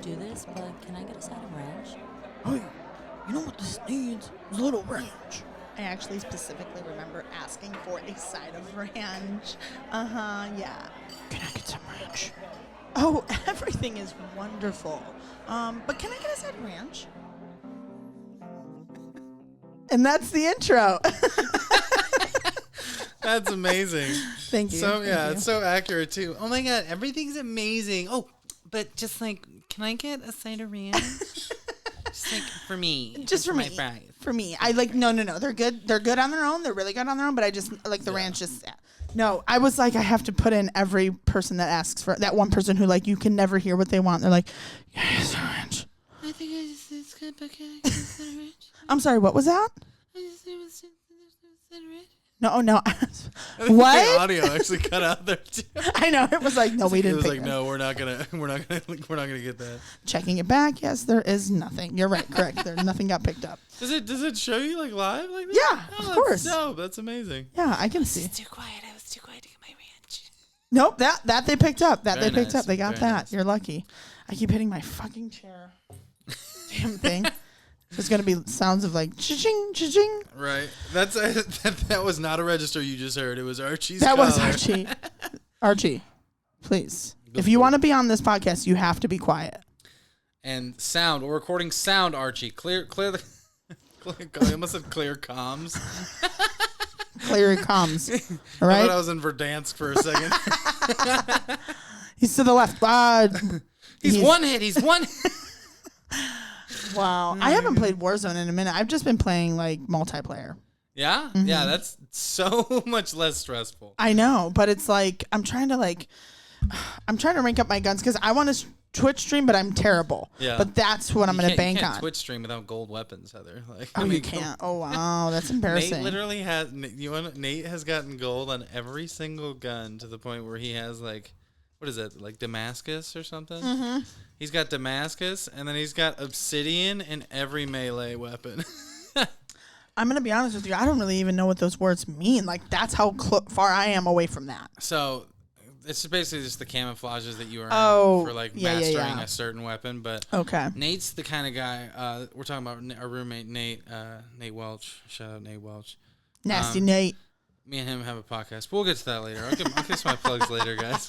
do this, but can I get a side of ranch? Hey, you know what this needs? A little ranch. I actually specifically remember asking for a side of ranch. Yeah. Can I get some ranch? Oh, everything is wonderful. But can I get a side of ranch? And that's the intro. That's amazing. Thank you. So yeah, Thank it's so accurate too. Oh my god, everything's amazing. Oh, but just like, can I get a side of ranch? Just like for me. Just for me. My fries. For me. I like no. They're good. They're good on their own. They're really good on their own, but I just like the ranch just no, I was like I have to put in every person that asks for that one person who like you can never hear what they want. They're like, yes, ranch. I think it's good, but can I get a side of ranch? I'm sorry, what was that? I just said it was side of ranch. No. I think What? the audio actually cut out there too. I know it was like no, we It didn't. was pick like that. no, we're not gonna get that. Checking it back, yes, there is nothing. You're right, correct. There nothing got picked up. Does it show you like live like that? Yeah, Oh, of that's course. dope. That's amazing. Yeah, I can see. Too quiet. I was too quiet to get my ranch. Nope, that they picked up. That Very they picked nice, up. They got very that. nice. You're lucky. I keep hitting my fucking chair. Damn thing. There's gonna be sounds of like cha-ching, cha-ching. Right. That was not a register you just heard. It was Archie's. That was collar. Archie. Archie, please. Good If you boy. want to be on this podcast, you have to be quiet. And sound. We're recording sound, Archie. Clear the. I almost said clear comms. Clear it comes. All I thought I right. was in Verdansk for a second. He's to the left. He's one hit. He's one. Wow. I haven't played Warzone in a minute. I've just been playing like multiplayer. Yeah. Mm-hmm. Yeah. That's so much less stressful. I know, but it's like I'm trying to rank up my guns because I want to Twitch stream, but I'm terrible. Yeah. But that's what I'm going to bank you can't on. Twitch stream without gold weapons, Heather. Like, Oh, you can't. Oh, wow. That's embarrassing. Nate literally has. Nate has gotten gold on every single gun to the point where he has like, what is it, like Damascus or something? Mm-hmm. He's got Damascus, and then he's got Obsidian in every melee weapon. I'm going to be honest with you. I don't really even know what those words mean. Like, that's how far I am away from that. So, it's basically just the camouflages that you earn for like mastering a certain weapon. But Okay. Nate's the kind of guy. We're talking about our roommate Nate. Nate Welch. Shout out Nate Welch. Nasty Nate. Me and him have a podcast. We'll get to that later. I'll get my plugs later, guys.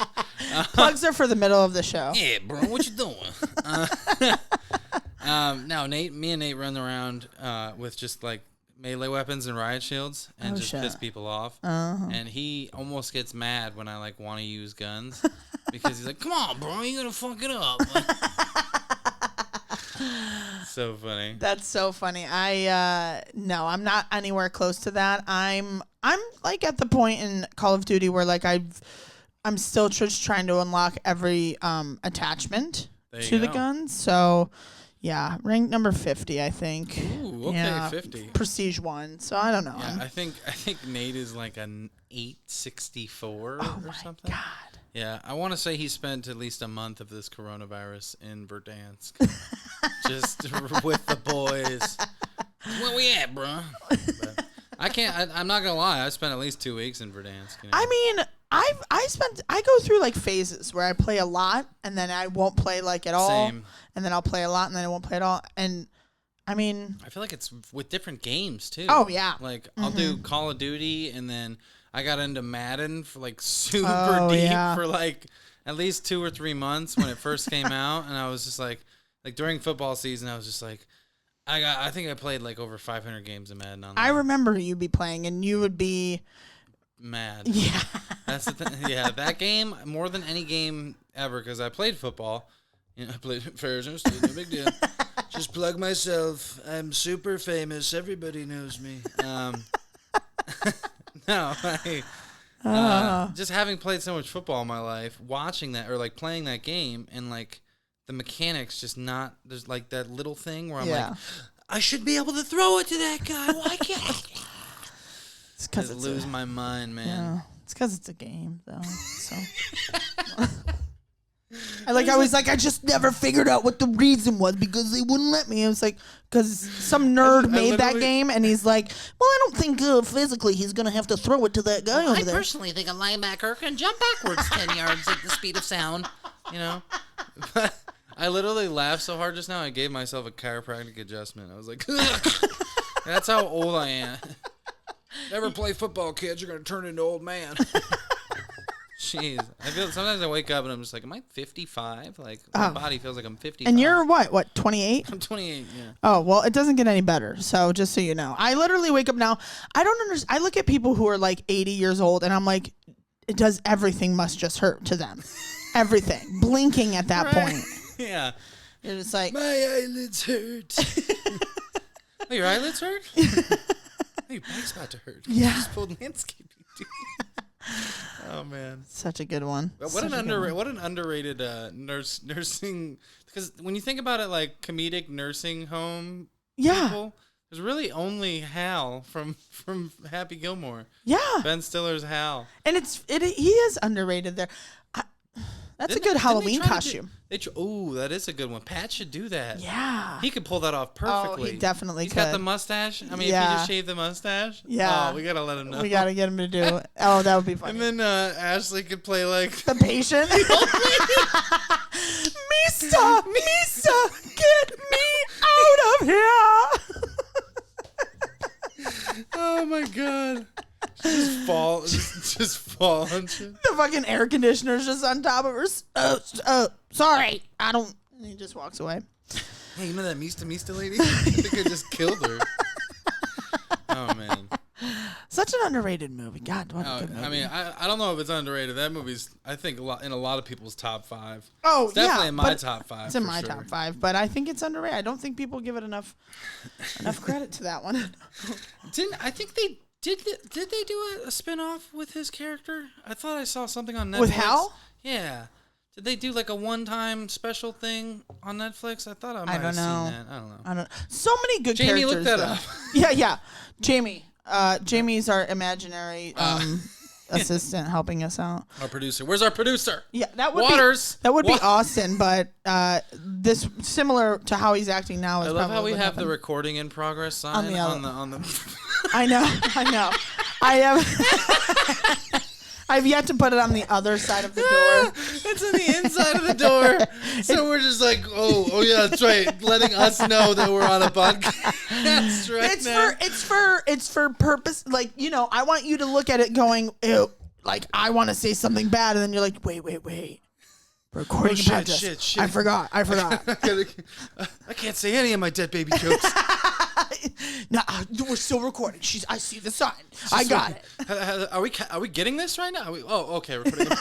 Plugs are for the middle of the show. Yeah, bro, what you doing? No, me and Nate run around with just like melee weapons and riot shields and just piss people off. And he almost gets mad when I like want to use guns because he's like, "Come on, bro, you're gonna fuck it up." So funny. That's so funny. No, I'm not anywhere close to that. I'm like at the point in Call of Duty where like I'm still just trying to unlock every attachment to the guns. So yeah, rank number 50, I think. Ooh, okay, yeah, 50. Prestige 1. So I don't know. Yeah, I think Nate is like an 864 or something. God. Yeah, I want to say he spent at least a month of this coronavirus in Verdansk, just with the boys. Where we at, bro? But I'm not gonna lie. I spent at least 2 weeks in Verdansk. You know? I mean, I go through like phases where I play a lot and then I won't play like at all. Same. And then I'll play a lot and then I won't play at all. And I mean, I feel like it's with different games too. Oh, yeah. Like I'll do Call of Duty and then I got into Madden for like super deep for like at least 2 or 3 months when it first came out, and I was just like during football season, I was just like, I think I played like over 500 games of Madden online. I remember you be playing and you would be mad. Yeah. That's the thing. Yeah, that game more than any game ever because I played football. You know, I played Ferris and State, no big deal. Just plug myself. I'm super famous. Everybody knows me. No, just having played so much football in my life, watching that or like playing that game and like the mechanics just not there's like that little thing where I'm like, I should be able to throw it to that guy. Why can't I? It's because I lose my mind, man. Yeah, it's because it's a game, though. So I just never figured out what the reason was because they wouldn't let me. It was like because some nerd made that game, and he's like, "Well, I don't think physically he's gonna have to throw it to that guy over there." I personally think a linebacker can jump backwards 10 yards at the speed of sound. You know, but I literally laughed so hard just now. I gave myself a chiropractic adjustment. I was like, that's how old I am. Never play football, kids. You're gonna turn into old man. Jeez, I feel sometimes I wake up and I'm just like, am I 55? Like my body feels like I'm 55. And you're what? 28? I'm 28. Yeah. Oh well, it doesn't get any better. So just so you know, I literally wake up now. I don't understand. I look at people who are like 80 years old, and I'm like, it does everything must just hurt to them. Everything, blinking at that point. Yeah. You're just like, my eyelids hurt. Oh, your eyelids hurt? Oh, your back's about to hurt. Yeah. You just pulled landscaping, dude. Oh man, such a good one. What an underrated nursing. Because when you think about it, like comedic nursing home people, there's really only Hal from Happy Gilmore. Yeah, Ben Stiller's Hal, and he is underrated there. That's a good Halloween costume. That is a good one. Pat should do that. Yeah. He could pull that off perfectly. Oh, he definitely He's could. got the mustache. I mean, if he just shaved the mustache. Yeah. Oh, we got to let him know. We got to get him to do it. Oh, that would be funny. And then Ashley could play like... the patient. Misa, get me out of here. Oh, my God. Just fall on shit. The fucking air conditioner's just on top of her. Sorry, I don't. And he just walks away. Hey, you know that Mista lady? I think I just killed her. Oh man, such an underrated movie. God, what a good movie. I mean, I don't know if it's underrated. That movie's I think in a lot of people's top 5. Oh, it's definitely in my top 5. It's in my top 5, but I think it's underrated. I don't think people give it enough credit to that one. I think they. Did they do a spin-off with his character? I thought I saw something on Netflix. With Hal? Yeah. Did they do like a one-time special thing on Netflix? I thought I might have seen that. I don't know. So many good Jamie, characters. Jamie, look that up. Yeah. Jamie. Jamie's our imaginary assistant helping us out. Our producer. Where's our producer? Yeah, that would be Austin, but this similar to how he's acting now is I love probably how we what have happened. the recording in progress sign on the I know. I have I've yet to put it on the other side of the door. It's on the inside of the door. So we're just like, oh yeah, that's right. Letting us know that we're on a podcast right now. It's for purpose. Like, I want you to look at it going, ew, like I want to say something bad, and then you're like, wait. Recording podcast. I forgot. I can't say any of my dead baby jokes. No, we're still recording. I see the sign. I got it. Are we getting this right now? Okay. We're putting it.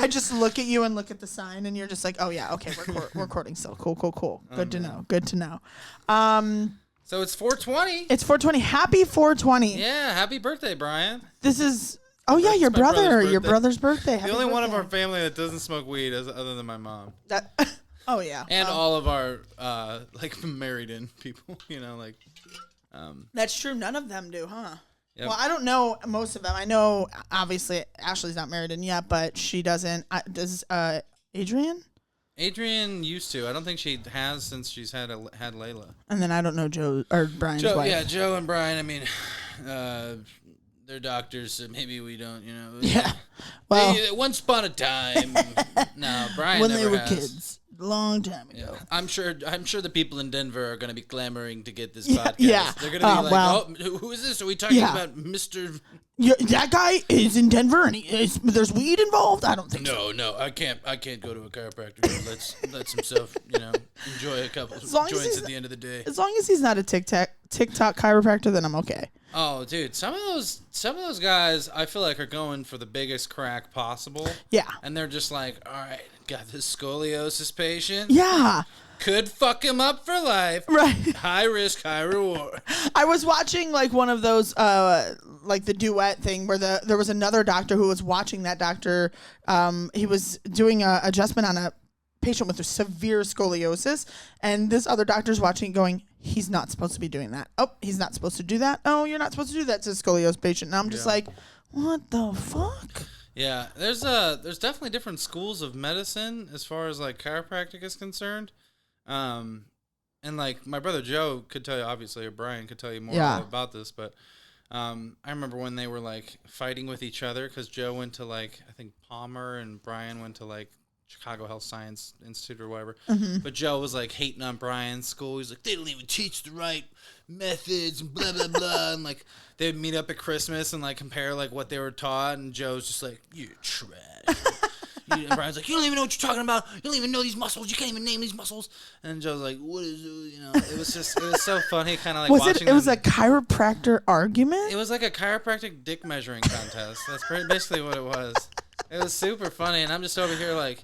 I just look at you and look at the sign, and you're just like, oh yeah, okay, we're recording still. Cool. Good to know. So it's 420. It's 420. Happy 420. Yeah, happy birthday, Brian. This is. Oh yeah, your brother's birthday. The only one of our family that doesn't smoke weed, other than my mom. Oh yeah, and all of our married in people. That's true. None of them do, huh? Yep. Well, I don't know most of them. I know obviously Ashley's not married in yet, but she doesn't. Does Adrian? Adrian used to. I don't think she has since she's had Layla. And then I don't know Joe or Brian's wife. Yeah, Joe and Brian. I mean, they're doctors, so maybe we don't. Yeah. Well, once upon a time, no, Brian when never they were has. kids, long time ago. Yeah. I'm sure the people in Denver are going to be clamoring to get this podcast. Yeah. They're going to be like, who is this? Are we talking about Mr. That guy is in Denver, and there's weed involved. I don't think so. No, I can't go to a chiropractor who lets himself, enjoy a couple joints at the end of the day. As long as he's not a TikTok chiropractor, then I'm okay. Oh, dude, some of those guys I feel like are going for the biggest crack possible. Yeah, and they're just like, all right, got this scoliosis patient. Yeah. Could fuck him up for life. Right. High risk, high reward. I was watching like one of those like the duet thing where there was another doctor who was watching that doctor. He was doing a adjustment on a patient with a severe scoliosis, and this other doctor's watching going, he's not supposed to be doing that. Oh, he's not supposed to do that. Oh, you're not supposed to do that to a scoliosis patient. And I'm just like, what the fuck? Yeah, there's definitely different schools of medicine as far as like chiropractic is concerned. And like my brother Joe could tell you, obviously, or Brian could tell you more about this, but I remember when they were like fighting with each other because Joe went to like I think Palmer and Brian went to like Chicago Health Science Institute or whatever. Mm-hmm. But Joe was like hating on Brian's school. He's like, they don't even teach the right methods and blah blah blah. And like they would meet up at Christmas and like compare like what they were taught. And Joe's just like, you're trash. And Brian's like, you don't even know what you're talking about. You don't even know these muscles. You can't even name these muscles. And Joe's like, what is it? It was so funny, kind of like watching. It was a chiropractor argument. It was like a chiropractic dick measuring contest. That's basically what it was. It was super funny, and I'm just over here like,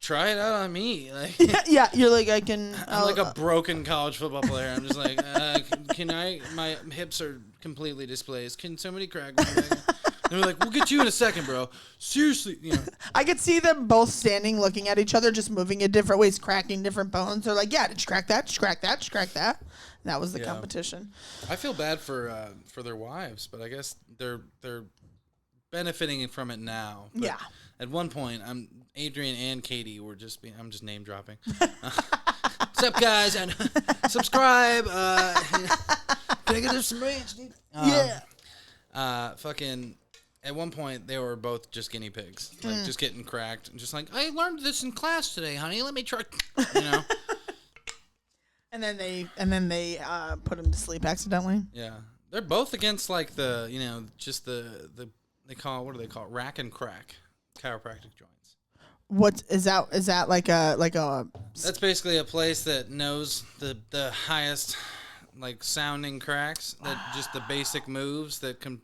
try it out on me. Like, yeah, you're like, I can. I'm like a broken college football player. I'm just like, can I? My hips are completely displaced. Can somebody crack me? And they're like, we'll get you in a second, bro. Seriously, I could see them both standing, looking at each other, just moving in different ways, cracking different bones. They're like, yeah, did you crack that? Did you crack that? Did you crack that? And that was the competition. I feel bad for their wives, but I guess they're benefiting from it now. But yeah. At one point, Adrian and Katie were I'm just name dropping. What's up, guys? And subscribe. Can I get some ranch, dude? Fucking. At one point, they were both just guinea pigs, like just getting cracked, and just like, I learned this in class today, honey. Let me try, And then they put him to sleep accidentally. Yeah, they're both against like just the they call what do they call it? Rack and crack chiropractic joints. What is that? Is that like a? That's basically a place that knows the highest like sounding cracks, that just the basic moves that can.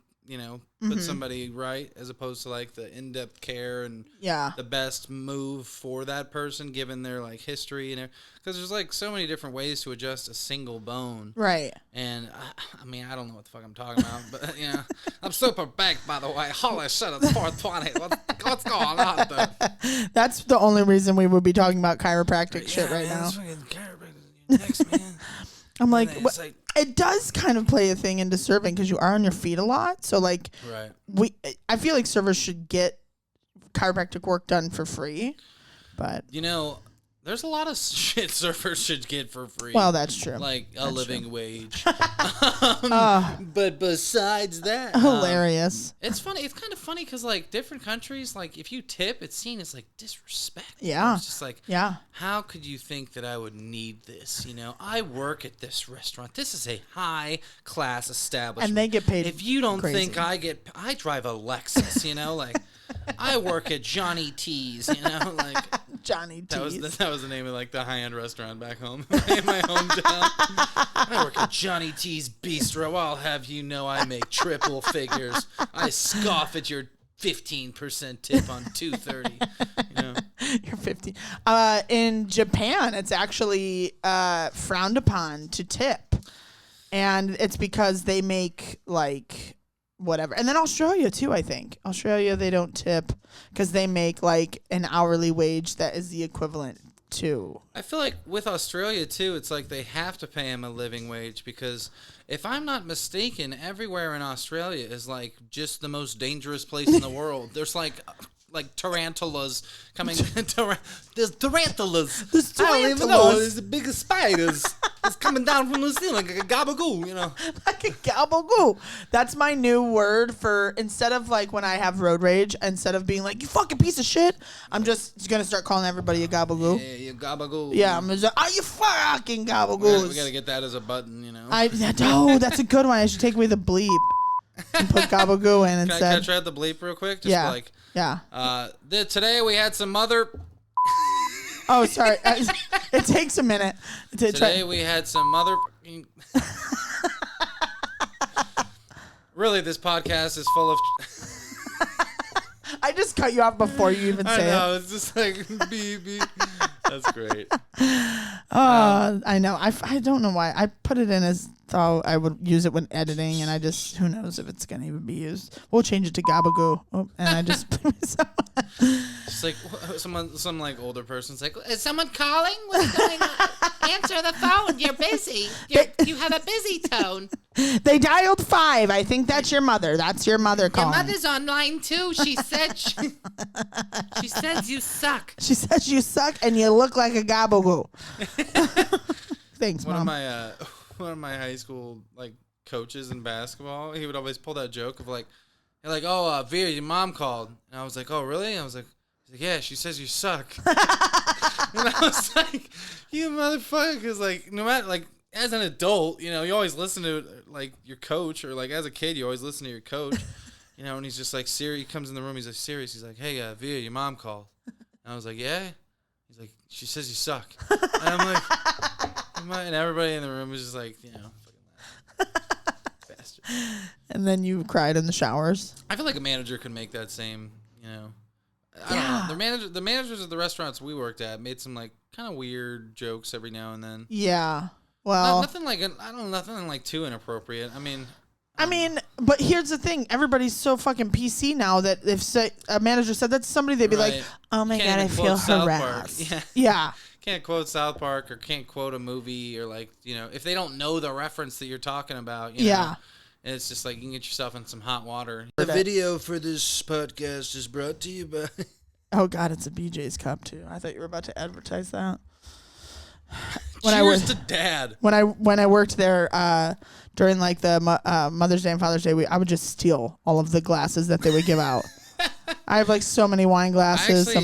Put somebody right, as opposed to like the in-depth care and the best move for that person given their like history and because there's like so many different ways to adjust a single bone. Right. And I mean, I don't know what the fuck I'm talking about, but I'm super baked, by the way. Holy shit, it's 420. What's going on there? That's the only reason we would be talking about chiropractic shit right now. Next, man. I'm like, it does kind of play a thing into serving because you are on your feet a lot. So like, I feel like servers should get chiropractic work done for free, but there's a lot of shit servers should get for free. Well, that's true. Like a living wage. But besides that, hilarious. It's funny. It's kind of funny because like different countries, like if you tip, it's seen as like disrespect. Yeah. It's just like, how could you think that I would need this? I work at this restaurant. This is a high class establishment, and they get paid. If you don't crazy. think I drive a Lexus, like. I work at Johnny T's, like Johnny T's. That was the name of like the high-end restaurant back home in my hometown. I work at Johnny T's Bistro. I'll have you know I make triple figures. I scoff at your 15% tip on $230. You're 15. In Japan, it's actually frowned upon to tip, and it's because they make like. Whatever. And then Australia too, I think. Australia, they don't tip because they make like an hourly wage that is the equivalent to. I feel like with Australia too, it's like they have to pay him a living wage because if I'm not mistaken, everywhere in Australia is like just the most dangerous place in the world. There's like tarantulas coming. There's tarantulas. I don't even know. There's the biggest spiders. It's coming down from the ceiling like a gabagoo, Like a gabagoo. That's my new word for instead of like when I have road rage, instead of being like, you fucking piece of shit, I'm just going to start calling everybody a gabagoo. Yeah, you gabagoo. Yeah, I'm just like, you fucking gabagoos. We got to get that as a button, That's a good one. I should take away the bleep and put gabagoo in instead. Can I try the bleep real quick? Just today we had some mother... Oh, sorry. It takes a minute. Today we had some mother... Really, this podcast is full of... I just cut you off before you even say it. I know. It's just like... beep. That's great. I know. I don't know why. I put it in as thought I would use it when editing, and I just... Who knows if it's going to even be used. We'll change it to gabagoo. Oh, and I just... Just like some like older person's like, is someone calling? What's going on? Answer the phone. You're busy. You have a busy tone. They dialed 5. I think that's your mother. That's your mother calling. Your mother's on line 2. She said she says you suck. She says you suck and you look like a gabagoo. Thanks, Mom. One of my high school like coaches in basketball, he would always pull that joke of like, oh, Vear, your mom called. And I was like, oh, really? I was like, He's like, yeah, she says you suck. And I was like, you motherfucker, because like no matter like as an adult, you always listen to like your coach, or like as a kid, you always listen to your coach. And he's just like, He comes in the room, he's like, serious. He's like, hey, Vear, your mom called. And I was like, yeah? He's like, she says you suck. And I'm like, and everybody in the room was just like, fucking bastard. And then you cried in the showers. I feel like a manager could make that same, I don't know. The managers of the restaurants we worked at made some like kind of weird jokes every now and then. Yeah. Well, nothing like too inappropriate. I mean, but here's the thing. Everybody's so fucking PC now that if a manager said that to somebody, they'd be like, oh my God, I feel harassed. Yeah. Can't quote South Park or can't quote a movie or like, if they don't know the reference that you're talking about, yeah. And it's just like you can get yourself in some hot water. The video for this podcast is brought to you by... Oh God, it's a BJ's cup too. I thought you were about to advertise that. Cheers to Dad. When I worked there during like the Mother's Day and Father's Day, I would just steal all of the glasses that they would give out. I have like so many wine glasses.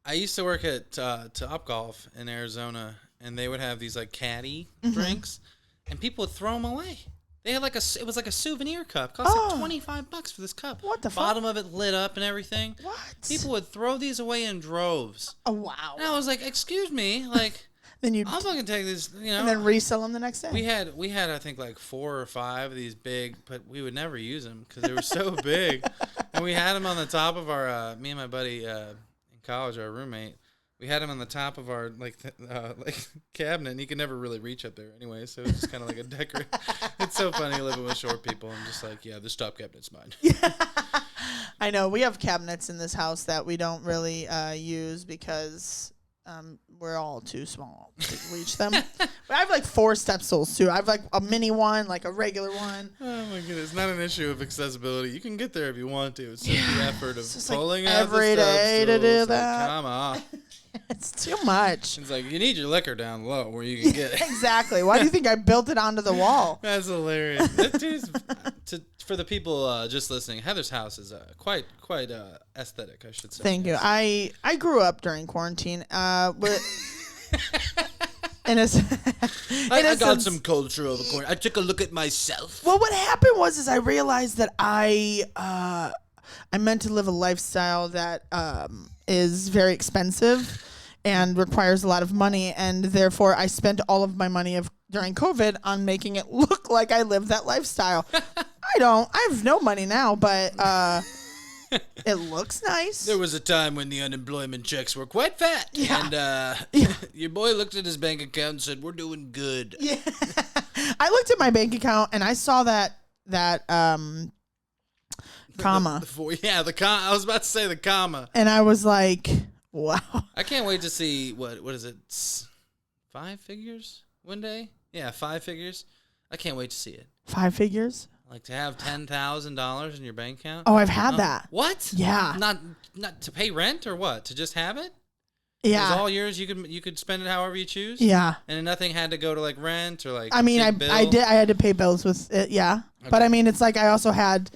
I used to work at Topgolf in Arizona, and they would have these like caddy drinks, and people would throw them away. They had it was like a souvenir cup. It cost like $25 for this cup. What the fuck? Bottom of it lit up and everything. What? People would throw these away in droves. Oh wow. And I was like, excuse me, like. Then I'll fucking take these, and then resell them the next day. We had I think like 4 or 5 of these big, but we would never use them because they were so big. And we had them on the top of our me and my buddy in college, our roommate. We had him on the top of our like cabinet, and he could never really reach up there anyway. So it was just kind of like a decoration. It's so funny living with short people. I'm just like, yeah, this top cabinet's mine. Yeah. I know we have cabinets in this house that we don't really use because. We're all too small to reach them. But I have like 4 step stools too. I have like a mini one, like a regular one. Oh my goodness, it's not an issue of accessibility. You can get there if you want to. It's just the effort of pulling like out every the day to do that. Like, come on. It's too much. It's like you need your liquor down low where you can get it. Exactly. Why do you think I built it onto the wall? That's hilarious. That dude's, for the people just listening, Heather's house is quite aesthetic, I should say. Thank you. I grew up during quarantine. I got some culture over quarantine. I took a look at myself. Well, what happened was I realized that I meant to live a lifestyle that is very expensive and requires a lot of money, and therefore I spent all of my money during COVID on making it look like I lived that lifestyle. I have no money now, but it looks nice. There was a time when the unemployment checks were quite fat, and your boy looked at his bank account and said, "We're doing good." Yeah. I looked at my bank account and I saw that comma. I was about to say the comma. And I was like, wow. I can't wait to see what is it? 5 figures one day? Yeah, 5 figures. I can't wait to see it. 5 figures? Like to have $10,000 in your bank account? Oh, I've had that. What? Yeah. Not to pay rent or what? To just have it? Yeah. It was all yours. You could spend it however you choose. Yeah. And nothing had to go to like rent or like. I mean, I had to pay bills with it. Yeah. Okay. But I mean, it's like I also had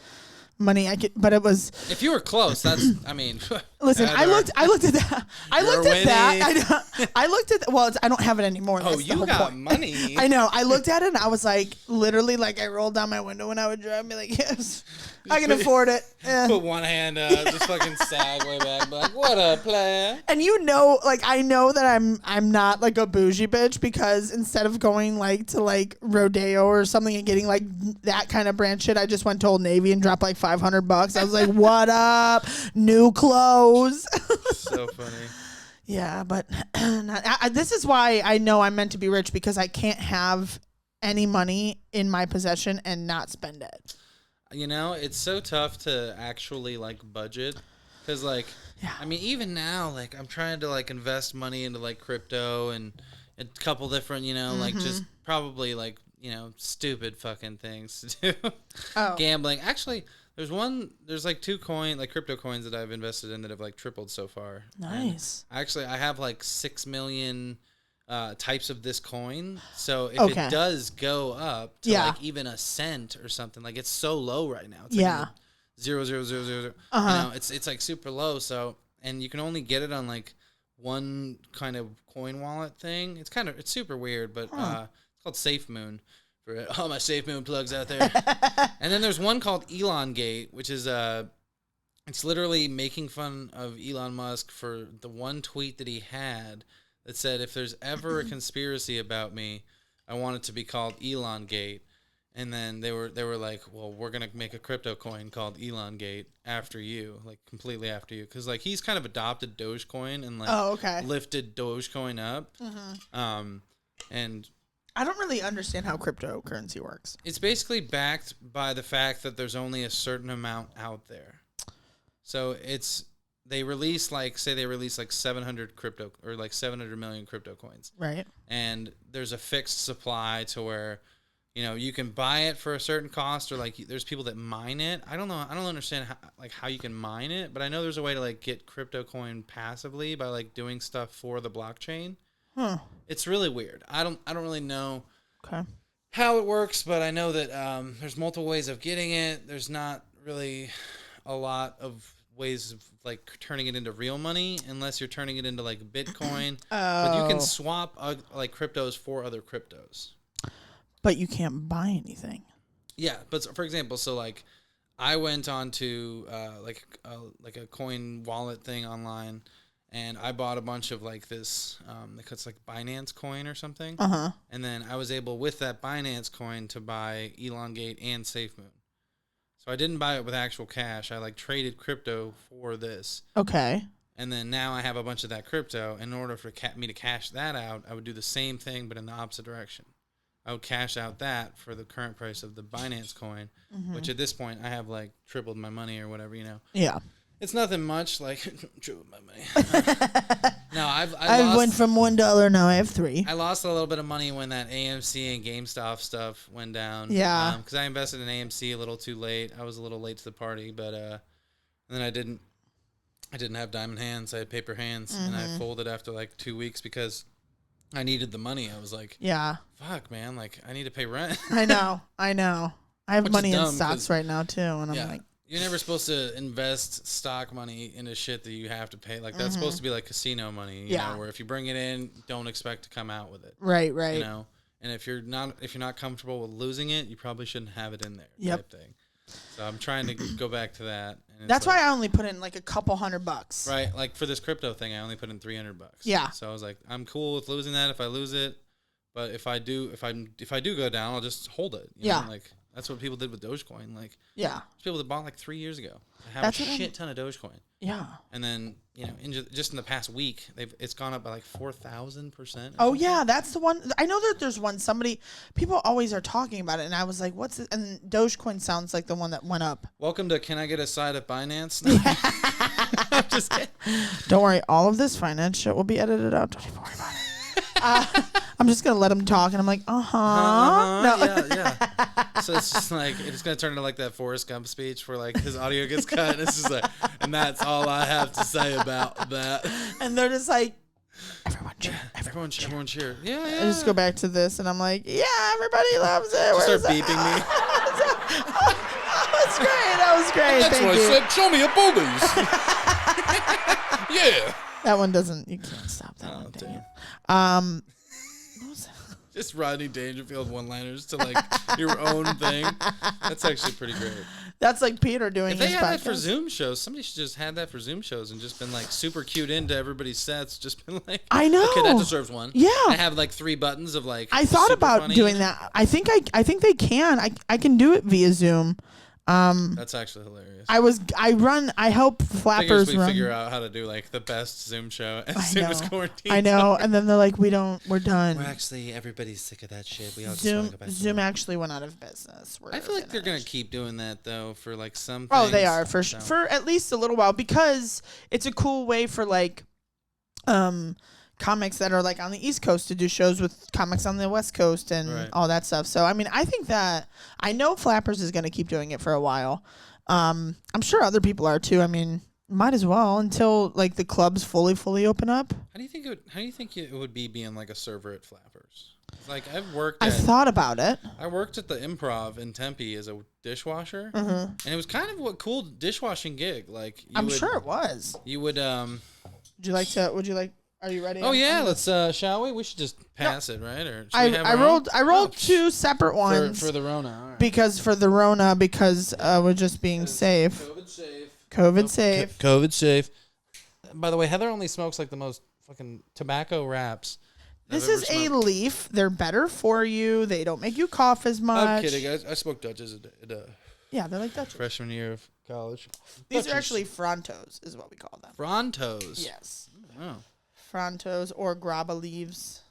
money but it was. If you were close, that's. I mean. Listen, I looked at that. I looked at. Well, I don't have it anymore. Oh, you got money. I know. I looked at it and I was like, literally, like I rolled down my window when I would drive. And be like, yes, I can afford it. Put one hand up, just fucking sag way back, like what a player. And like I know that I'm not like a bougie bitch because instead of going like to like Rodeo or something and getting like that kind of brand shit, I just went to Old Navy and dropped like $500. I was like, what up? New clothes. So funny. Yeah, but this is why I know I'm meant to be rich because I can't have any money in my possession and not spend it. It's so tough to actually like budget because like, I mean, even now, like I'm trying to like invest money into like crypto and a couple different, like just probably like, stupid fucking things to do. Oh. Gambling. Actually, there's like 2 crypto coins that I've invested in that have like tripled so far. Nice. And actually, I have like 6 million types of this coin. So if it does go up to like even a cent or something, like it's so low right now. It's like 0.0000. It's like super low. So and you can only get it on like one kind of coin wallet thing. It's super weird, but it's called SafeMoon for all my SafeMoon plugs out there. And then there's one called Elongate, which is it's literally making fun of Elon Musk for the one tweet that he had that said, if there's ever a conspiracy about me, I want it to be called Elongate. And then they were like, well, we're going to make a crypto coin called Elongate after you, like completely after you. Because like he's kind of adopted Dogecoin and like lifted Dogecoin up. And I don't really understand how cryptocurrency works. It's basically backed by the fact that there's only a certain amount out there. So they release like 700 crypto or like 700 million crypto coins. Right. And there's a fixed supply to where, you know, you can buy it for a certain cost, or like there's people that mine it. I don't know. I don't understand how you can mine it, but I know there's a way to like get crypto coin passively by like doing stuff for the blockchain. Huh. It's really weird. I don't really know okay. how it works, but I know that there's multiple ways of getting it. There's not really a lot of ways of like turning it into real money unless you're turning it into like Bitcoin. But you can swap like cryptos for other cryptos. But you can't buy anything. Yeah, but for example, so like I went on to like a coin wallet thing online, and I bought a bunch of like this it's like Binance coin or something. And then I was able with that Binance coin to buy Elongate and SafeMoon. So I didn't buy it with actual cash. I like traded crypto for this. Okay. And then now I have a bunch of that crypto. In order for me to cash that out, I would do the same thing but in the opposite direction. I would cash out that for the current price of the Binance coin, which at this point I have like tripled my money or whatever, you know. Yeah. It's nothing much, like tripled my money. No, I went from $1, now I have $3. I lost a little bit of money when that AMC and GameStop stuff went down. Yeah. Because I invested in AMC a little too late. I was a little late to the party, but and then I didn't have diamond hands. I had paper hands, and I folded after like 2 weeks because I needed the money. I was like, yeah, fuck, man, like I need to pay rent. I know. I have Which money is in dumb, stocks right now too, and I'm like, you're never supposed to invest stock money into shit that you have to pay. Like that's supposed to be like casino money, you know, where if you bring it in, don't expect to come out with it. Right. You know, and if you're not comfortable with losing it, you probably shouldn't have it in there. Type thing. So I'm trying to go back to that. And that's why I only put in like a couple $100. Right, like for this crypto thing, I only put in $300. Yeah. So I was like, I'm cool with losing that if I lose it, but if I do go down, I'll just hold it. You know? Like that's what people did with Dogecoin. Like there's people that bought like 3 years ago. I have a shit ton of Dogecoin. Yeah. And then just in the past week, it's gone up by like 4,000%. Oh yeah, that's the one. I know that there's one. People always are talking about it, and I was like, "What's it?" And Dogecoin sounds like the one that went up. Welcome to Can I Get a Side of Binance? No. I'm just kidding. Don't worry, all of this finance shit will be edited out. Don't even worry about it. I'm just gonna let him talk, and I'm like, no. Yeah. So it's just like it's gonna turn into like that Forrest Gump speech where like his audio gets cut, and it's just like, and that's all I have to say about that. And they're just like, everyone cheer. Yeah. I just go back to this, and I'm like, yeah, everybody loves it. Just start beeping me. That was great. That's Thank what you. I said. Show me your boobies. Yeah. That one doesn't. You can't stop that one. Damn. Just Rodney Dangerfield one-liners to like your own thing. That's actually pretty great. That's like Peter doing. If they his had podcast. that for Zoom shows, somebody should just had that for Zoom shows and just been like super cute into everybody's sets. Just been like, I know. Okay, that deserves one. Yeah. I have like 3 buttons of like. I thought about funny, doing that. I think they can. I can do it via Zoom. That's actually hilarious. I help Flappers we run. figure out how to do like the best Zoom show as soon as quarantine. I know, and then they're like, we're done. We're actually, everybody's sick of that shit. We all just want to go back to Zoom actually went out of business. I feel like they're gonna keep doing that though for like some. Oh, things, they are for at least a little while, because it's a cool way for like, comics that are like on the East Coast to do shows with comics on the West Coast and all that stuff. So I mean, I think that I know Flappers is going to keep doing it for a while. I'm sure other people are too. I mean, might as well until like the clubs fully open up. How do you think it would be being like a server at Flappers? Like I've worked. I thought about it. I worked at the Improv in Tempe as a dishwasher, Mm-hmm. and it was kind of a cool dishwashing gig. Like Sure it was. You would Would you like to? Would you like? Are you ready? Oh yeah, let's. Shall we? We should just pass it, right? Or should we have I our rolled. own? I rolled two separate ones for the Rona. All right. because we're just being safe. COVID safe. COVID safe. COVID safe. By the way, Heather only smokes like the most fucking tobacco wraps. This I've ever is a smoked. leaf. They're better for you. They don't make you cough as much. I'm kidding. I smoked Dutchess at Yeah, they're like Dutch. freshman year of college. These are Dutchies. actually Frontos, is what we call them. Frontos. Yes, Oh. Frontos or graba leaves.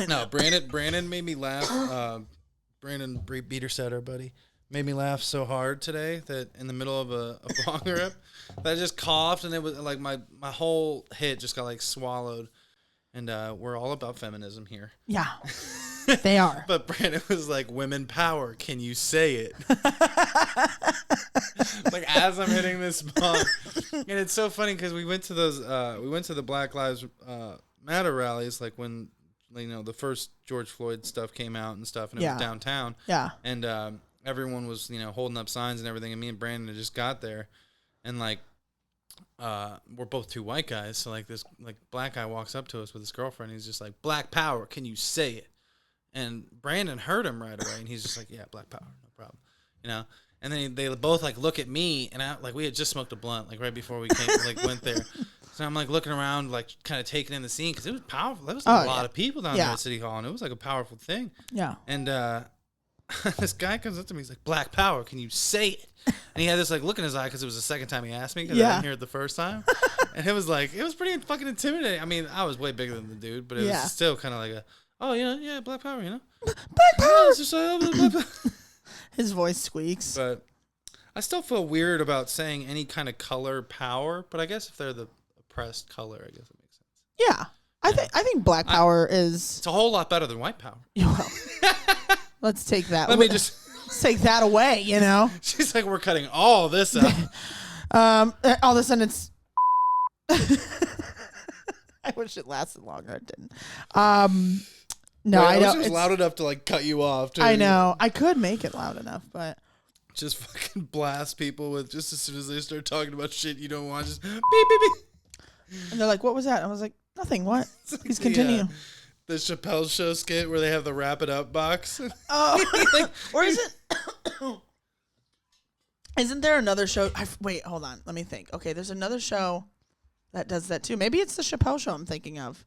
No, Brandon made me laugh. Brandon Beatersetter, buddy, made me laugh so hard today that in the middle of a bong rip, that I just coughed and it was like my whole hit just got like swallowed. And we're all about feminism here. Yeah, they are. But Brandon was like, "Women power. Can you say it?" Like as I'm hitting this bong, and it's so funny because we went to the Black Lives Matter rallies, like when the first George Floyd stuff came out and stuff, and it was downtown. Yeah. And everyone was holding up signs and everything, and me and Brandon had just got there, and like. We're both two white guys, so like this black guy walks up to us with his girlfriend. He's just like, "Black power, can you say it?" And Brandon heard him right away, and he's just like, "Yeah, black power, no problem," And then they both like look at me, and we had just smoked a blunt like right before we went there. So I'm like looking around, like kind of taking in the scene because it was powerful. There was a lot of people down there at City Hall, and it was like a powerful thing. Yeah. And this guy comes up to me. He's like, "Black power, can you say it?" And he had this like look in his eye because it was the second time he asked me because I didn't hear it the first time. And it was pretty fucking intimidating. I mean, I was way bigger than the dude, but it was still kind of like black power, Black power. It's just, black power. His voice squeaks. But I still feel weird about saying any kind of color power. But I guess if they're the oppressed color, I guess it makes sense. Yeah. I think black power is. It's a whole lot better than white power. Well, let's take that. Let's take that away. She's like, we're cutting all this out. All of a sudden it's. I wish it lasted longer. It didn't. No, I don't. It was loud enough to like cut you off. I know. I could make it loud enough, but. Just fucking blast people with just as soon as they start talking about shit you don't want, just beep, beep, beep. And they're like, what was that? I was like, nothing. What? Please continue. The Chappelle Show skit where they have the wrap it up box. Oh, or is it? Isn't there another show? Wait, hold on. Let me think. Okay, there's another show that does that too. Maybe it's the Chappelle Show I'm thinking of.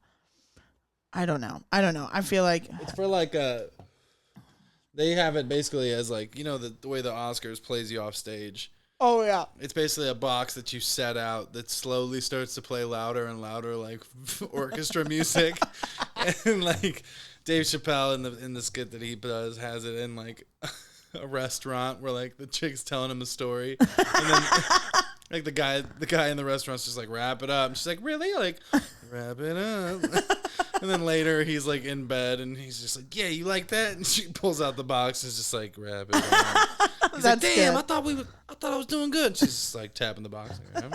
I don't know. I feel like it's for like they have it basically as like the way the Oscars plays you off stage. Oh yeah. It's basically a box that you set out that slowly starts to play louder and louder, like orchestra music, and like Dave Chappelle in the skit that he does has it in like a restaurant where like the chick's telling him a story, and then like the guy in the restaurant's just like wrap it up. And she's like, really? Like wrap it up. And then later he's like in bed and he's just like, yeah, you like that? And she pulls out the box and is just like, wrap it up. He's like, damn, good. I thought I was doing good. She's just like tapping the box. Like,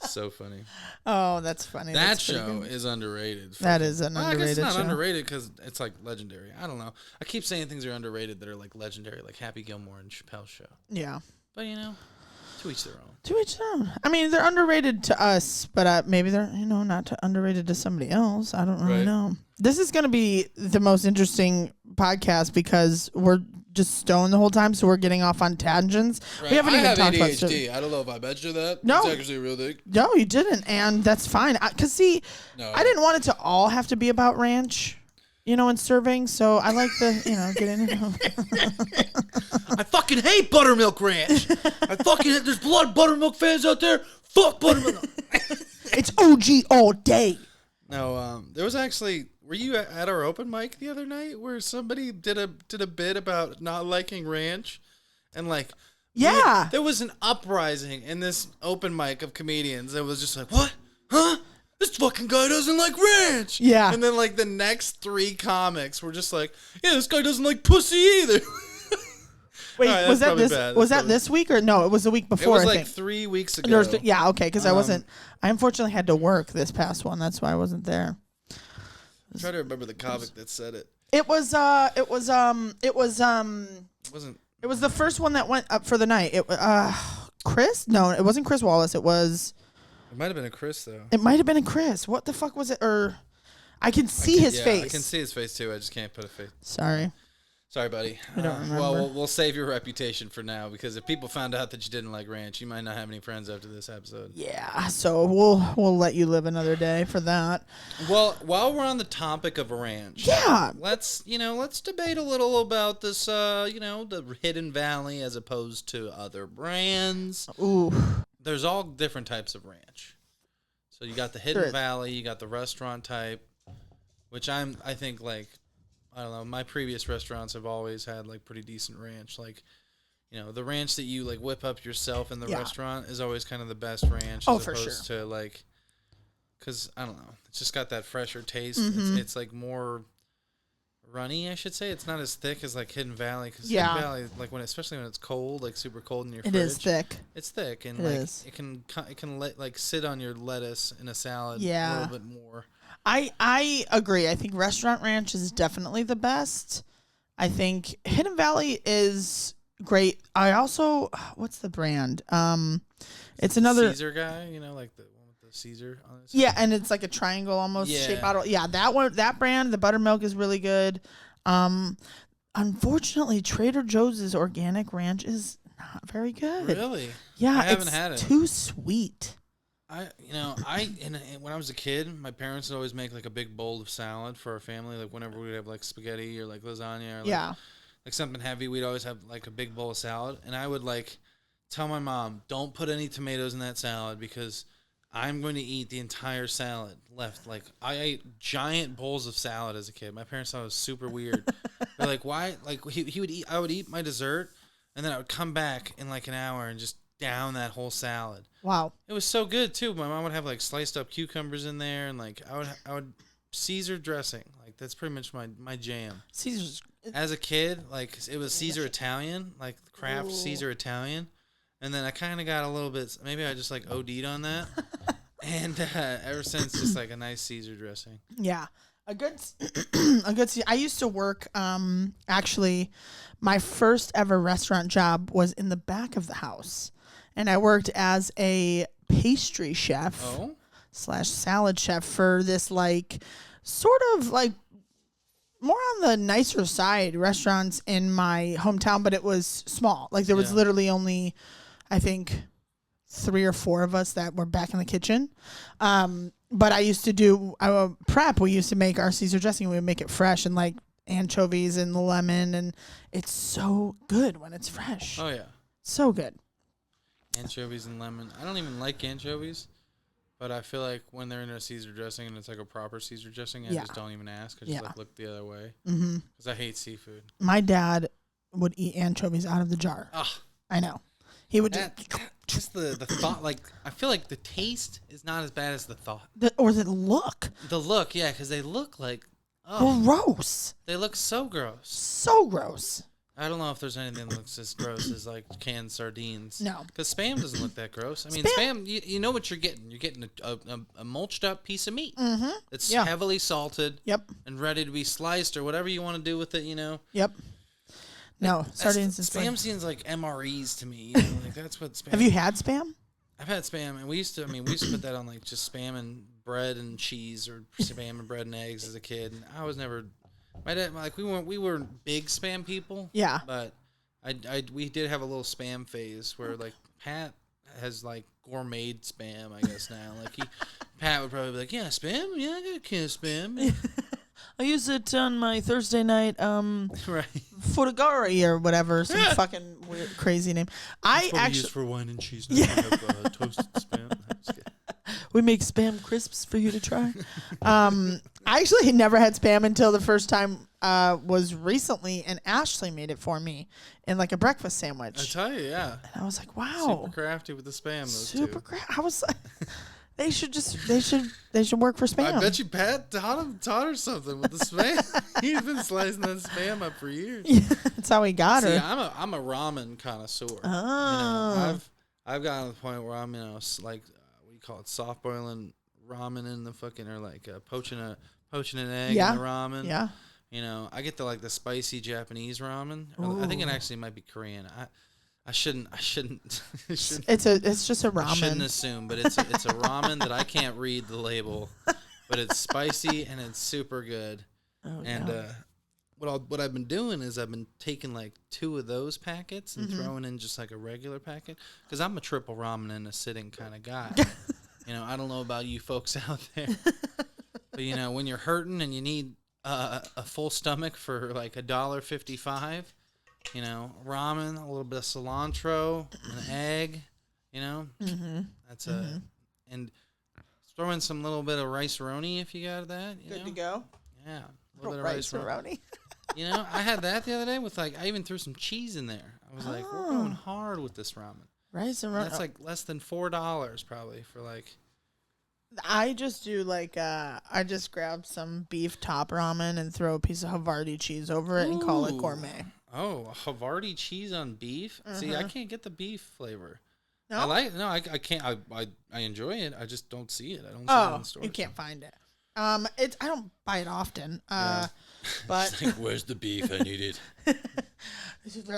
so funny. Oh, that's funny. That show is underrated. That is an underrated show. I guess it's not underrated because it's like legendary. I don't know. I keep saying things are underrated that are like legendary, like Happy Gilmore and Chappelle's Show. Yeah. But to each their own. To each their own. I mean, they're underrated to us, but maybe they're not underrated to somebody else. I don't really know. This is going to be the most interesting podcast because we're just stoned the whole time, so we're getting off on tangents. Right. We haven't I even have talked ADHD. about I don't know if I mentioned that. No. It's actually a real thing. No, you didn't, and that's fine. Because I didn't want it to all have to be about ranch, and serving. So I like the, get in it. I fucking hate buttermilk ranch. There's a lot of buttermilk fans out there. Fuck buttermilk. It's OG all day. No, there was actually. Were you at our open mic the other night where somebody did a bit about not liking ranch, and like there was an uprising in this open mic of comedians that was just like, what? Huh? This fucking guy doesn't like ranch. Yeah. And then like the next 3 comics were just like, yeah, this guy doesn't like pussy either. Wait, right, was that this? bad. Was that this week or no? It was the week before. It was I like think. 3 weeks ago. Yeah, okay, because I unfortunately had to work this past one. That's why I wasn't there. Try to remember the comic that said it. It was Wasn't. It was the first one that went up for the night. It Chris? No, it wasn't Chris Wallace. It might have been a Chris though. It might have been a Chris. What the fuck was it? Or I can see his face. I can see his face too. I just can't put a face. Sorry, buddy. I don't remember. Well, we'll save your reputation for now because if people found out that you didn't like ranch, you might not have any friends after this episode. Yeah, so we'll let you live another day for that. Well, while we're on the topic of ranch, let's debate a little about this. The Hidden Valley as opposed to other brands. Ooh, there's all different types of ranch. So you got the Hidden Valley, you got the restaurant type, which I think like. I don't know. My previous restaurants have always had like pretty decent ranch. Like, the ranch that you like whip up yourself in the restaurant is always kind of the best ranch. Oh, as for sure. To like, because I don't know, it's just got that fresher taste. Mm-hmm. It's like more runny, I should say. It's not as thick as like Hidden Valley. Because Hidden Valley, like especially when it's cold, like super cold in your fridge. It is thick. It's thick and it can like sit on your lettuce in a salad a little bit more. I agree. I think Restaurant Ranch is definitely the best. I think Hidden Valley is great. I also, what's the brand? It's another Caesar guy, like the one with the Caesar on it. Yeah, and it's like a triangle almost shape bottle. Yeah, that brand, the buttermilk is really good. Unfortunately, Trader Joe's organic ranch is not very good. Really? Yeah, I haven't had it. Too sweet. When I was a kid, my parents would always make like a big bowl of salad for our family. Like whenever we'd have like spaghetti or like lasagna or like something heavy, we'd always have like a big bowl of salad. And I would like tell my mom, don't put any tomatoes in that salad because I'm going to eat the entire salad left. Like I ate giant bowls of salad as a kid. My parents thought it was super weird. They're like, why? Like I would eat my dessert and then I would come back in like an hour and just down that whole salad. Wow. It was so good too. My mom would have like sliced up cucumbers in there and like I would Caesar dressing. Like that's pretty much my jam. Caesar's as a kid, like it was Caesar Italian, like Kraft Caesar Italian. And then I kind of got a little bit maybe I just like OD'd on that. And ever since just like a nice Caesar dressing. Yeah. A good I used to work actually my first ever restaurant job was in the back of the house. And I worked as a pastry chef / salad chef for this like sort of like more on the nicer side restaurants in my hometown, but it was small. Like there was literally only, I think, 3 or 4 of us that were back in the kitchen. But I used to do prep. We used to make our Caesar dressing. We would make it fresh and like anchovies and lemon, and it's so good when it's fresh. Oh yeah, so good. Anchovies and lemon. I don't even like anchovies, but I feel like when they're in a Caesar dressing and it's like a proper Caesar dressing, I just don't even ask. I just like look the other way because I hate seafood. My dad would eat anchovies out of the jar. Ugh. I know. He would just the thought. Like I feel like the taste is not as bad as the thought. Or the look. The look, yeah, because they look like gross. They look so gross. So gross. I don't know if there's anything that looks as gross as like canned sardines. No, because Spam doesn't look that gross. I mean, Spam, you know what you're getting. You're getting a mulched up piece of meat. Mm-hmm. It's heavily salted. Yep. And ready to be sliced or whatever you want to do with it. Yep. No, sardines and Spam seems like MREs to me. Like that's what Spam. Have you had Spam? I've had Spam, and we used to put that on like just Spam and bread and cheese or Spam and bread and eggs as a kid. And I was never. My dad, like we weren't big Spam people. Yeah. But we did have a little Spam phase where like Pat has like gourmet Spam, I guess now. Like Pat would probably be like, yeah, Spam, yeah, I got a can of Spam. I use it on my Thursday night right Fotogari or whatever, some fucking weird crazy name. I actually use for wine and cheese. Now. Yeah. I have toasted Spam. We make Spam crisps for you to try. I actually never had Spam until the first time was recently, and Ashley made it for me in like a breakfast sandwich. I tell you, yeah. And I was like, wow, super crafty with the Spam. Super crafty. I was like, they should work for Spam. I bet you Pat taught her something with the Spam. He's been slicing that Spam up for years. Yeah, that's how he got her. I'm a ramen connoisseur. Oh. I've gotten to the point where I'm like. Call it soft boiling ramen in the fucking or like poaching a poaching an egg in the ramen. Yeah. You know, I get the spicy Japanese ramen. I think it actually might be Korean. I shouldn't. It's just a ramen. I shouldn't assume, but it's a ramen that I can't read the label, but it's spicy and it's super good. Oh, and what I've been doing is I've been taking like 2 of those packets and throwing in just like a regular packet because I'm a triple ramen in a sitting kind of guy. You know, I don't know about you folks out there, but you know, when you're hurting and you need a full stomach for like $1.55, you know, ramen, a little bit of cilantro, an egg, you know, that's and throw in some little bit of rice-a-roni if you got that. Good to go. Yeah, a little bit of rice-a-roni. You know, I had that the other day with I even threw some cheese in there. I was like, we're going hard with this ramen. Rice-a-roni. That's like less than $4 probably for like. I just do I just grab some beef top ramen and throw a piece of Havarti cheese over it and call it gourmet. Oh, Havarti cheese on beef? See, I can't get the beef flavor. No? I can't. I enjoy it. I just don't see it. I don't see it in the stores. You can't find it. I don't buy it often. But like, where's the beef? I need it.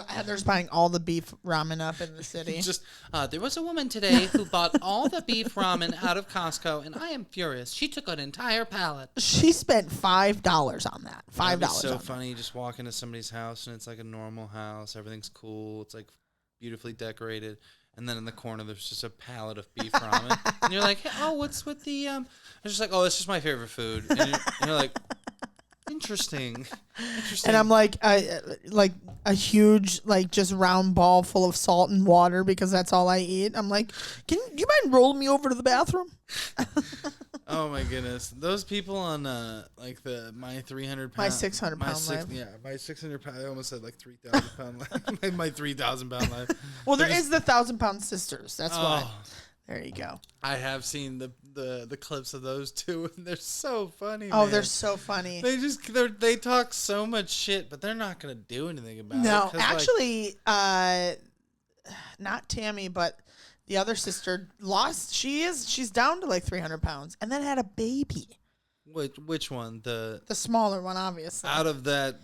Heather's buying all the beef ramen up in the city. Just there was a woman today who bought all the beef ramen out of Costco, and I am furious. She took an entire pallet. She spent $5 on that. $5. So funny. You just walk into somebody's house, and it's like a normal house. Everything's cool. It's like beautifully decorated. And then in the corner, there's just a pallet of beef ramen. And you're like, hey, oh, what's with the... It's just like, oh, it's just my favorite food. And you're like, interesting. And I'm like a huge, just round ball full of salt and water because that's all I eat. I'm like, do you mind rolling me over to the bathroom? Oh, my goodness. Those people on, my 300 pound... My 600 pound life. Yeah, my 600 pound... I almost said, 3,000 pound life. My 3,000 pound life. Well, there is the 1,000-pound sisters. That's why. There you go. I have seen the clips of those two, and they're so funny. Oh, man. They're so funny. They talk so much shit, but they're not gonna do anything about it. No, actually, not Tammy, but the other sister lost. She's down to 300 pounds, and then had a baby. Which one? The smaller one, obviously. Out of that,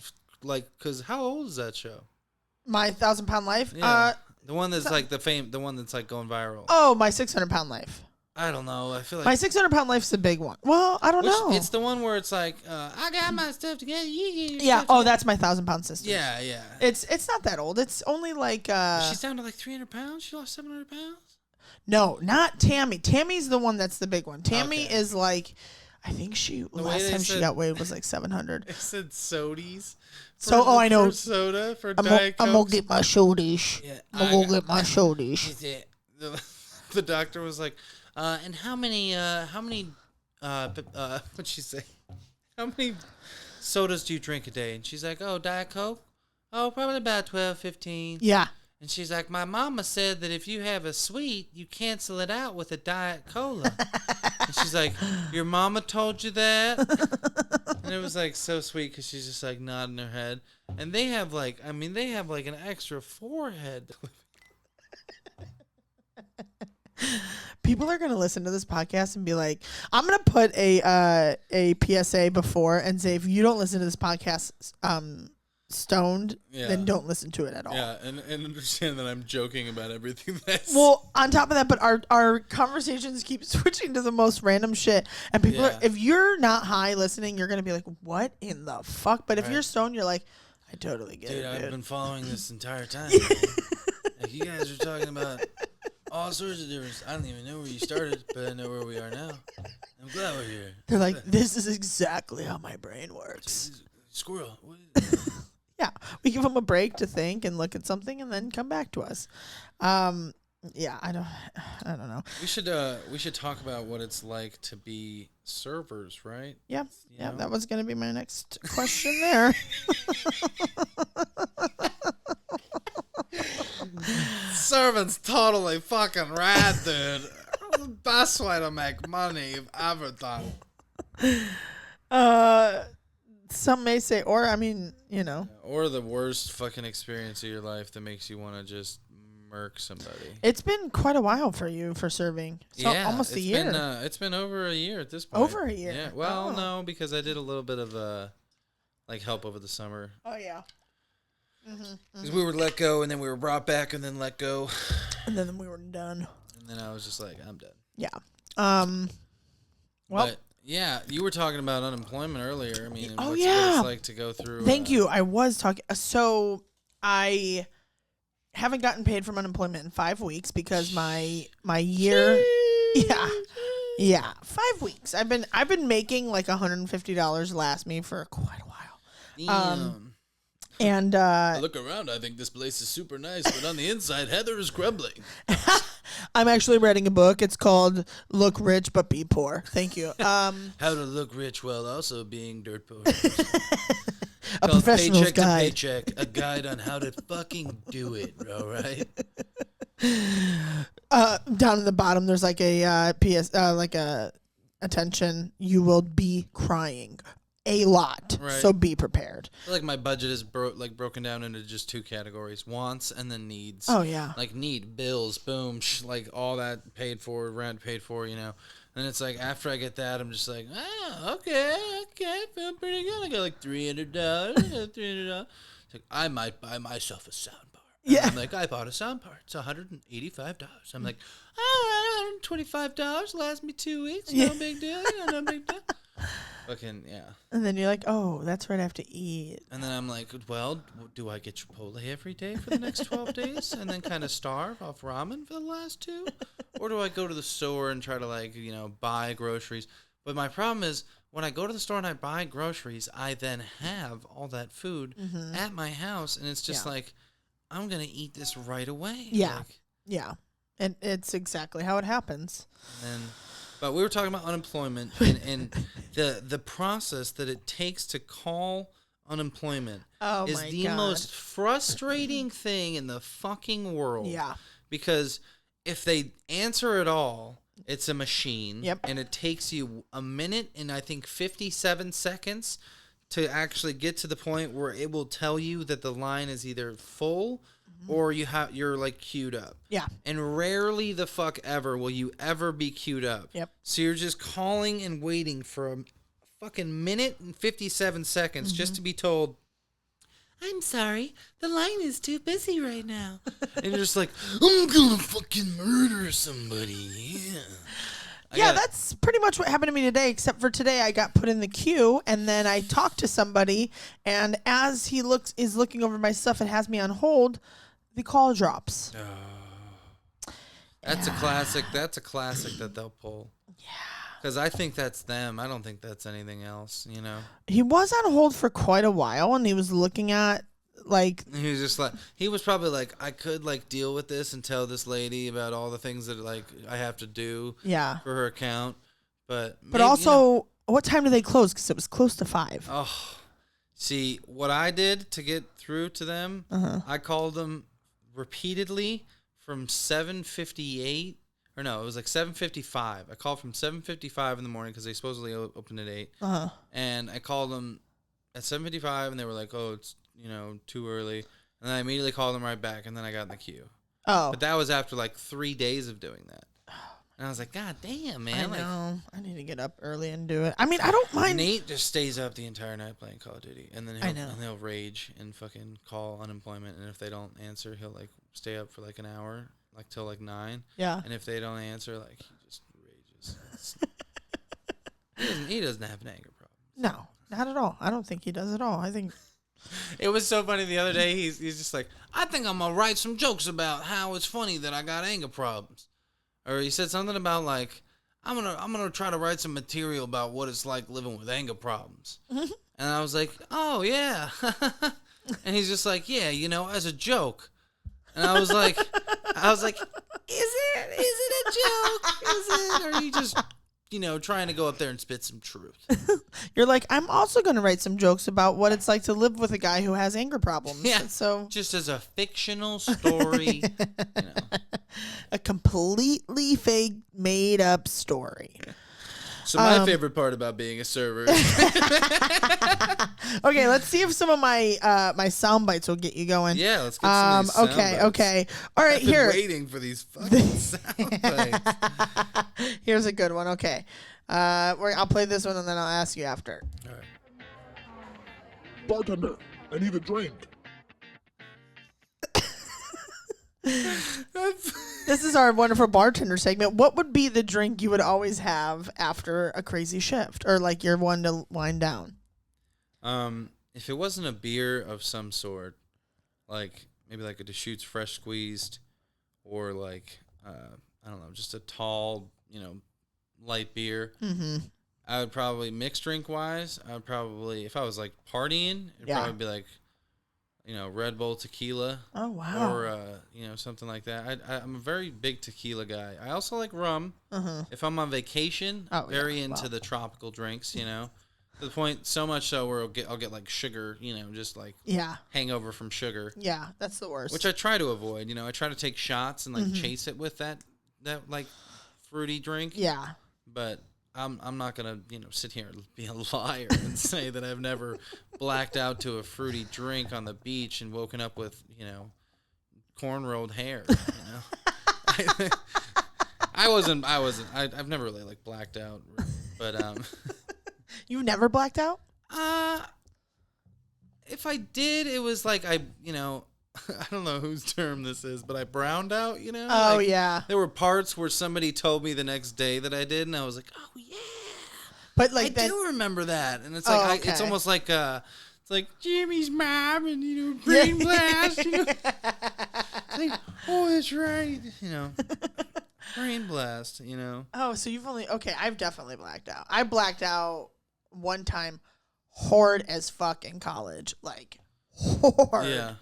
because how old is that show? My 1,000-pound life. Yeah. The one that's the one that's going viral. Oh, my 600-pound life. I don't know. I feel like my 600-pound life's the big one. Well, I don't know. It's the one where it's like, I got my stuff together. Yeah. Oh, that's my 1,000-pound sister. Yeah, yeah. It's not that old. It's only she's down to 300 pounds. She lost 700 pounds. No, not Tammy. Tammy's the one that's the big one. Tammy is I think last time she got weighed was 700. It said sodies. I know. For soda for Diet Coke. I'm gonna get my sodies. Yeah, I'm gonna get my sodies. The doctor was like, and how many what'd she say? How many sodas do you drink a day? And she's like, oh, Diet Coke? Oh, probably about 12, 15. Yeah. And she's like, my mama said that if you have a sweet, you cancel it out with a Diet Cola. And she's like, your mama told you that? And it was so sweet because she's just nodding her head. And they have an extra forehead. People are going to listen to this podcast and be like, I'm going to put a PSA before and say, if you don't listen to this podcast, stoned, then don't listen to it at all. Yeah, and understand that I'm joking about everything that's... Well, on top of that, but our conversations keep switching to the most random shit. And people are, if you're not high listening, you're going to be like, what in the fuck? But if you're stoned, you're like, I totally get it, dude. I've been following this entire time. You guys are talking about all sorts of different... I don't even know where you started, but I know where we are now. I'm glad we're here. They're like, this is exactly how my brain works. Squirrel. Yeah, we give them a break to think and look at something, and then come back to us. Yeah, I don't know. We should talk about what it's like to be servers, right? Yeah, that was gonna be my next question there. Serving's totally fucking rad, dude. Best way to make money you've ever done. Some may say, or I mean, Or the worst fucking experience of your life that makes you want to just murk somebody. It's been quite a while for you for serving. So almost a year. It's been over a year at this point. Over a year. Yeah. Well, no, because I did a little bit of help over the summer. Oh yeah. Because we were let go, and then we were brought back, and then let go, and then we were done. And then I was just like, I'm done. Yeah. Well. But, yeah, you were talking about unemployment earlier. I mean, what's it like to go through? Thank you. I was talking. So I haven't gotten paid from unemployment in 5 weeks because my year. Yeah, 5 weeks. I've been making like $150 last me for quite a while. Damn. And I look around, I think this place is super nice, but on the inside, Heather is crumbling. I'm actually writing a book. It's called Look Rich But Be Poor. Thank you. How to look rich while also being dirt poor. A professional's Paycheck guide. to Paycheck, a guide on how to fucking do it, all right? Down at the bottom, there's like a attention. You will be crying a lot, right. So be prepared. I feel like my budget is broken down into just 2 categories: wants and then needs. Oh yeah, like need, bills, boom, like all that paid for, rent paid for, you know. And it's like after I get that, I'm just like, okay, feel pretty good. I got like $300. $300. It's like I might buy myself a sound bar. And I'm like, I bought a sound bar. It's $185. I'm like, all right, $125 lasts me 2 weeks. No big deal. No big deal. Fucking yeah. And then you're like, oh, that's right, I have to eat. And then I'm like, well, do I get Chipotle every day for the next 12 days and then kind of starve off ramen for the last 2? Or do I go to the store and try to buy groceries? But my problem is when I go to the store and I buy groceries, I then have all that food at my house. And it's just like, I'm going to eat this right away. Yeah. Yeah. And it's exactly how it happens. But we were talking about unemployment and the process that it takes to call unemployment is the most frustrating thing in the fucking world. Yeah. Because if they answer at all, it's a machine. Yep. And it takes you a minute and I think 57 seconds to actually get to the point where it will tell you that the line is either full or you're like queued up. Yeah. And rarely the fuck ever will you ever be queued up. Yep. So you're just calling and waiting for a fucking minute and 57 seconds just to be told, I'm sorry, the line is too busy right now. And you're just like, I'm gonna fucking murder somebody. Yeah. That's pretty much what happened to me today, except for today I got put in the queue, and then I talked to somebody, and as he is looking over my stuff and has me on hold, the call drops. That's a classic. That's a classic that they'll pull. Yeah. Because I think that's them. I don't think that's anything else, you know? He was on hold for quite a while, and he was looking at, he was just like, he was probably like, I could deal with this and tell this lady about all the things that I have to do for her account. But maybe, also, what time do they close? Because it was close to 5. Oh, see, what I did to get through to them, I called them repeatedly from 7:58, or no, it was like 7:55. I called from 7:55 in the morning because they supposedly opened at 8. And I called them at 7:55, and they were like, oh, it's, too early. And then I immediately called them right back, and then I got in the queue. Oh. But that was after 3 days of doing that. And I was like, God damn, man. I know. I need to get up early and do it. I mean, I don't mind. Nate just stays up the entire night playing Call of Duty. And then he'll rage and fucking call unemployment. And if they don't answer, he'll stay up for an hour, till 9. Yeah. And if they don't answer, he just rages. He doesn't have an anger problem. No, not at all. I don't think he does at all. I think. It was so funny the other day. He's just like, I think I'm gonna write some jokes about how it's funny that I got anger problems, or he said something about I'm gonna try to write some material about what it's like living with anger problems. And I was like, oh yeah, and he's just like, yeah, as a joke. And I was like, is it a joke? Is it, or are you just trying to go up there and spit some truth? You're like, I'm also going to write some jokes about what it's like to live with a guy who has anger problems. Yeah. So just as a fictional story, a completely fake, made up story. So my favorite part about being a server. Okay, let's see if some of my my sound bites will get you going. Yeah, let's get some of these sound bites. Okay. All right, I've been here. waiting for these fucking sound bites. Here's a good one. Okay. I'll play this one and then I'll ask you after. All right. Bartender, I need a drink. This is our wonderful bartender segment. What would be the drink you would always have after a crazy shift, or like your one to wind down? If it wasn't a beer of some sort, like maybe like a Deschutes fresh squeezed, or like I don't know, just a tall, light beer. Mm-hmm. I would probably mixed drink wise. I would probably, if I was like partying, it'd probably be like, Red Bull tequila. Oh wow. Or something like that. I'm a very big tequila guy. I also like rum. Uh-huh. If I'm on vacation, very into the tropical drinks. To the point so much so where I'll get like sugar. Just like hangover from sugar. Yeah, that's the worst. Which I try to avoid. I try to take shots and like chase it with that like fruity drink. Yeah. But I'm not gonna sit here and be a liar and say that I've never blacked out to a fruity drink on the beach and woken up with corn rolled hair. I've never really like blacked out, but You've never blacked out? If I did, it was like I don't know whose term this is, but I browned out, Oh, like, yeah. There were parts where somebody told me the next day that I did, and I was like, oh, yeah. But like I do remember that. And it's like, it's almost like, it's like Jimmy's mom and, Brain Blast, It's like, oh, that's right, Brain Blast, Oh, so you've I've definitely blacked out. I blacked out one time hard as fuck in college. Like, hard. Yeah.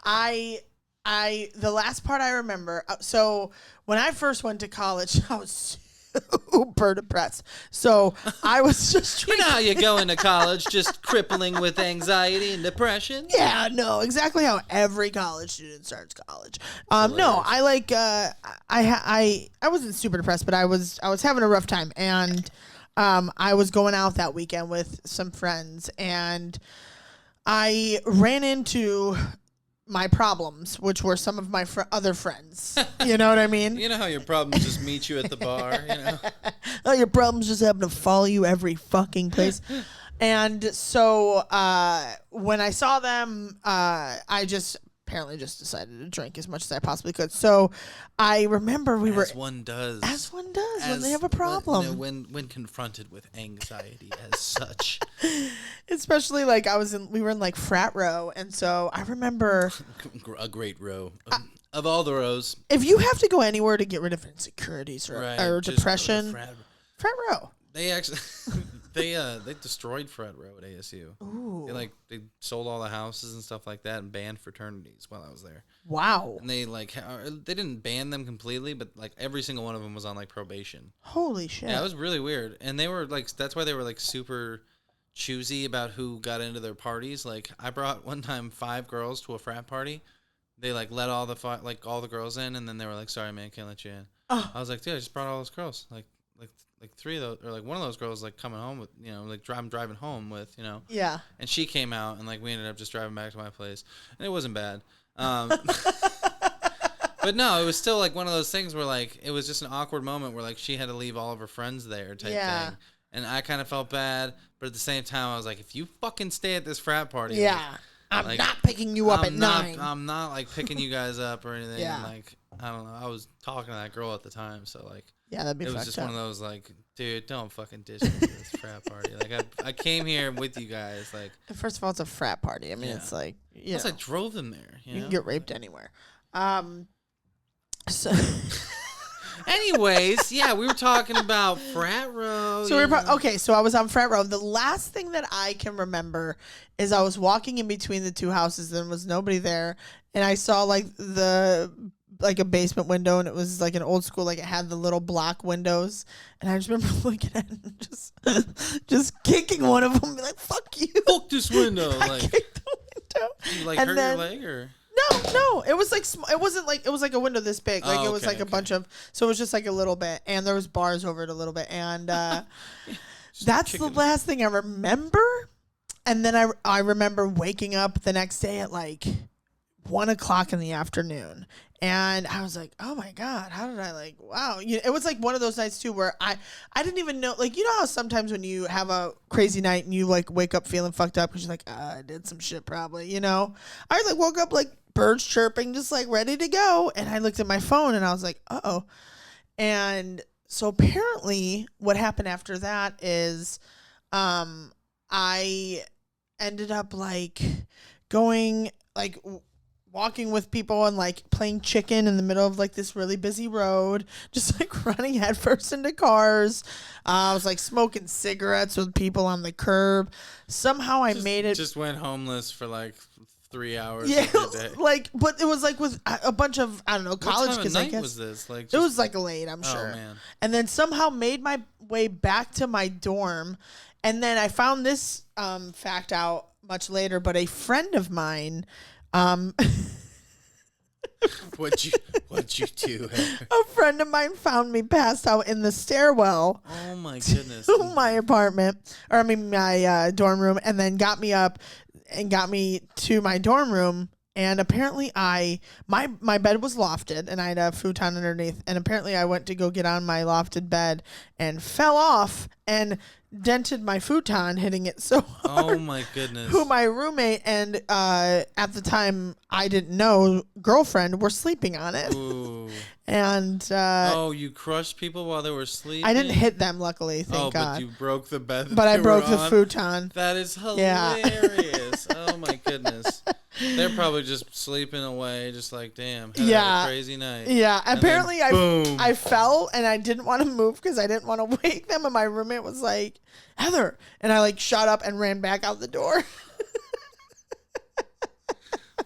The last part I remember, so when I first went to college, I was super depressed. So I was just You know how you go into college, just crippling with anxiety and depression? Yeah, no, exactly how every college student starts college. No, I like, I wasn't super depressed, but I was having a rough time, and I was going out that weekend with some friends, and I ran into my problems, which were some of my other friends. You know what I mean? You know how your problems just meet you at the bar, Oh, your problems just happen to follow you every fucking place. And so when I saw them, I apparently just decided to drink as much as I possibly could. So I remember As one does when they have a problem. When confronted with anxiety as such. Especially like we were in like frat row, and so I remember a great row of all the rows. If you have to go anywhere to get rid of insecurities or depression, frat row. They actually they destroyed frat row at ASU. Ooh. They sold all the houses and stuff like that and banned fraternities while I was there. Wow. And they they didn't ban them completely, but like every single one of them was on like probation. Holy shit. Yeah, it was really weird. And they were like, that's why they were like super choosy about who got into their parties. Like I brought one time 5 girls to a frat party. They like let all the girls in, and then they were like, sorry man, can't let you in. Oh. I was like, dude, I just brought all those girls. Like 3 of those, or like one of those girls like coming home with, I'm driving home with, Yeah. And she came out, and like we ended up just driving back to my place, and it wasn't bad. But no, it was still like one of those things where like it was just an awkward moment where like she had to leave all of her friends there type thing, and I kind of felt bad, but at the same time I was like, if you fucking stay at this frat party, I'm not picking you up at 9. I'm not like picking you guys up or anything. Yeah. And, like I don't know, I was talking to that girl at the time, so like. Yeah, that'd be It was just one of those like, dude, don't fucking ditch me to this frat party. Like I came here with you guys. Like, first of all, it's a frat party. I mean, it's like plus I drove them there. You can get raped anywhere. So. Anyways, yeah, we were talking about frat row. So so I was on frat row. The last thing that I can remember is I was walking in between the 2 houses. There was nobody there, and I saw like a basement window, and it was like an old school, like it had the little block windows, and I just remember looking at it and just kicking one of them and be like, fuck you. Fuck this window. I like kicked the window. You like and hurt then, your leg or? No. It was like it wasn't like it was like a window this big. Like it was like a bunch of. So it was just like a little bit, and there was bars over it a little bit, and that's the last thing I remember. And then I remember waking up the next day at like 1:00 in the afternoon. And I was like, oh my God, how did I like, wow. It was like one of those nights too where I didn't even know, like, you know how sometimes when you have a crazy night and you like wake up feeling fucked up because you're like, I did some shit probably, I like woke up like birds chirping, just like ready to go. And I looked at my phone and I was like, uh-oh. And so apparently what happened after that is I ended up like going like walking with people and like playing chicken in the middle of like this really busy road, just like running headfirst into cars. I was like smoking cigarettes with people on the curb. Somehow I made it. Just went homeless for like 3 hours. Yeah, every day. like, but it was like with a bunch of, I don't know, college kids. What time of night was this? Like, it was like late, I'm sure. Oh man! And then somehow made my way back to my dorm, and then I found this fact out much later. But a friend of mine. What'd you do? A friend of mine found me passed out in the stairwell. Oh my goodness! To my apartment, or I mean my dorm room, and then got me up and got me to my dorm room. And apparently my bed was lofted and I had a futon underneath. And apparently I went to go get on my lofted bed and fell off and dented my futon, hitting it so hard. Oh my goodness. Who my roommate and at the time I didn't know girlfriend were sleeping on it. Ooh. And you crushed people while they were sleeping? I didn't hit them, luckily, thank God. But you broke the bed. But I broke the futon. That is hilarious. Yeah. Oh my goodness. They're probably just sleeping away, just like, damn, had a crazy night. Yeah, apparently I fell and I didn't want to move because I didn't want to wake them, and my roommate was like, Heather, and I like shot up and ran back out the door.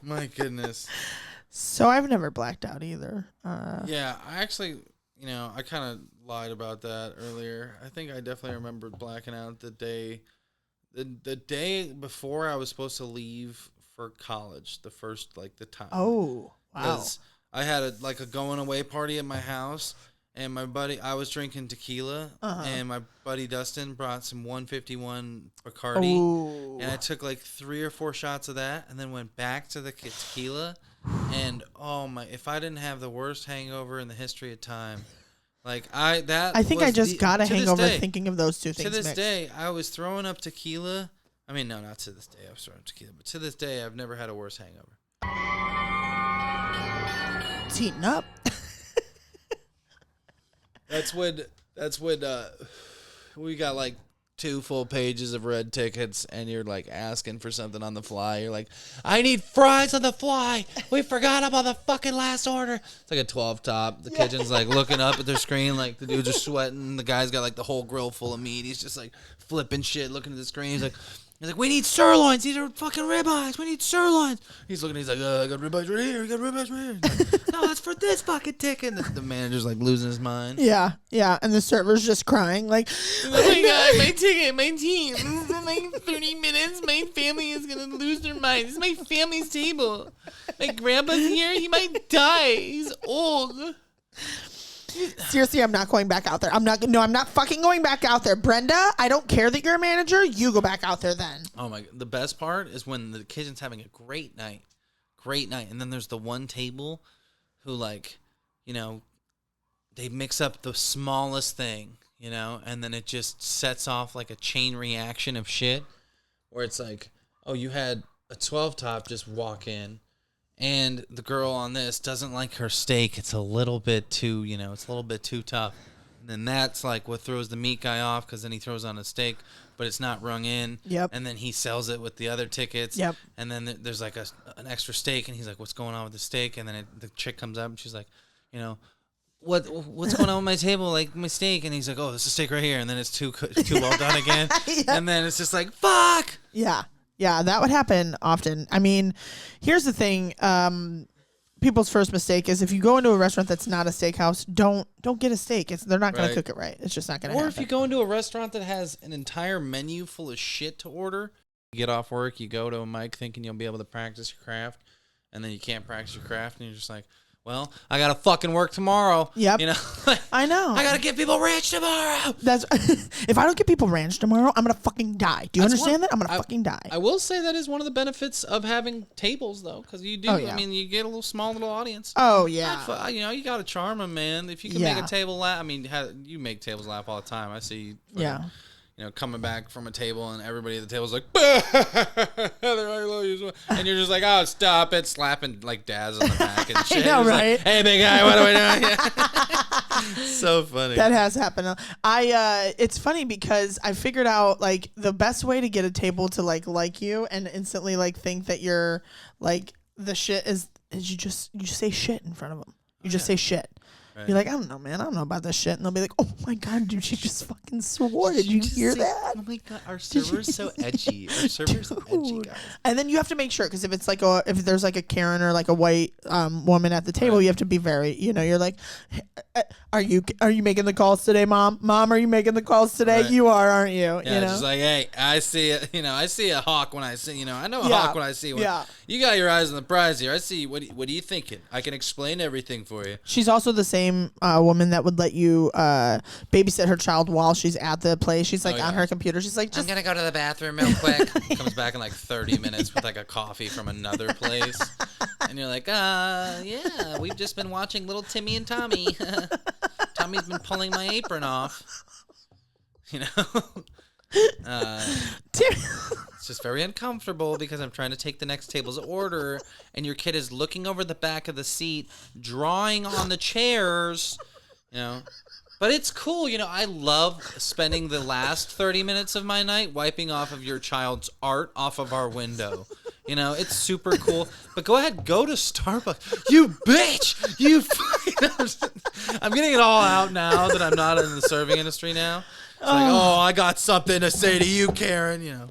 My goodness. So I've never blacked out either. Yeah, I actually, I kind of lied about that earlier. I think I definitely remembered blacking out the day before I was supposed to leave for college, the time. Oh, wow. I had a going away party at my house, and my buddy, I was drinking tequila, and my buddy Dustin brought some 151 Bacardi, and I took like 3 or 4 shots of that, and then went back to the tequila, and if I didn't have the worst hangover in the history of time, I think I just got a hangover thinking of those two things. To this mixed. day, I was throwing up tequila. I mean, no, not to this day. I was throwing up tequila, but to this day, I've never had a worse hangover. It's heating up. That's when we got like 2 full pages of red tickets, and you're like asking for something on the fly. You're like, I need fries on the fly. We forgot about the fucking last order. It's like a 12 top. The kitchen's like looking up at their screen, like the dudes are sweating. The guy's got like the whole grill full of meat. He's just like flipping shit, looking at the screen. He's like, we need sirloins. These are fucking ribeyes. We need sirloins. He's looking. He's like, I got ribeyes right here. I got ribeyes right here. Like, no, that's for this fucking ticket. The manager's like losing his mind. Yeah. And the server's just crying like, oh my God, my ticket, my team. In like 30 minutes, my family is going to lose their mind. This is my family's table. My grandpa's here. He might die. He's old. Seriously, I'm not going back out there. I'm not fucking going back out there. Brenda, I don't care that you're a manager. You go back out there then. Oh my God. The best part is when the kitchen's having a great night. And then there's the one table who they mix up the smallest thing, and then it just sets off like a chain reaction of shit where it's like, oh, you had a 12 top just walk in. And the girl on this doesn't like her steak. It's a little bit too, it's a little bit too tough. And then that's like what throws the meat guy off, because then he throws on a steak, but it's not rung in. Yep. And then he sells it with the other tickets. Yep. And then there's like an extra steak, and he's like, what's going on with the steak? And then the chick comes up, and she's like, what's going on with my table, like my steak? And he's like, oh, there's a steak right here. And then it's too well done again. Yep. And then it's just like, fuck. Yeah, that would happen often. I mean, here's the thing. People's first mistake is if you go into a restaurant that's not a steakhouse, don't get a steak. They're not going to cook it right. It's just not going to happen. Or if you go into a restaurant that has an entire menu full of shit to order, you get off work, you go to a mic thinking you'll be able to practice your craft, and then you can't practice your craft, and you're just like, well, I gotta fucking work tomorrow. Yep. You know, I know. I gotta give people ranch tomorrow. That's if I don't give people ranch tomorrow, I'm gonna fucking die. Do you understand that? I'm gonna fucking die. I will say that is one of the benefits of having tables, though, because you do. I mean, you get a small little audience. Oh yeah. You know, you gotta charm them, man. If you can make a table laugh, I mean, you make tables laugh all the time. I see. Yeah. You know, coming back from a table and everybody at the table is like, and you're just like, oh, stop it, slapping like dads on the back and shit. I know, right? Like, hey, big guy, what are we doing? So funny. That has happened. It's funny because I figured out like the best way to get a table to like you and instantly like think that you're like the shit is you say shit in front of them. You just say shit. Right. You're like, I don't know, man. I don't know about this shit. And they'll be like, oh, my God, dude, she just fucking swore. Did you hear that? Oh, my God. Our server's so edgy. Our server's edgy, guys. And then you have to make sure, because if it's like if there's like a Karen or like a white woman at the table, you have to be very, you're like, are you making the calls today, Mom? Mom, are you making the calls today? Right. You are, aren't you? Yeah, just like, hey, I see it. I see a hawk when I see, I know a hawk when I see one. Yeah. You got your eyes on the prize here. I see. What are you thinking? I can explain everything for you. She's also the same woman that would let you babysit her child while she's at the place. She's like on her computer. She's like, I'm gonna go to the bathroom real quick. Comes back in like 30 minutes with like a coffee from another place, and you're like, yeah, we've just been watching Little Timmy and Tommy. Tommy's been pulling my apron off. It's just very uncomfortable because I'm trying to take the next table's order, and your kid is looking over the back of the seat, drawing on the chairs, But it's cool, I love spending the last 30 minutes of my night wiping off of your child's art off of our window. It's super cool. But go ahead, go to Starbucks. You bitch! You fucking... I'm getting it all out now that I'm not in the serving industry now. It's like, I got something to say to you, Karen,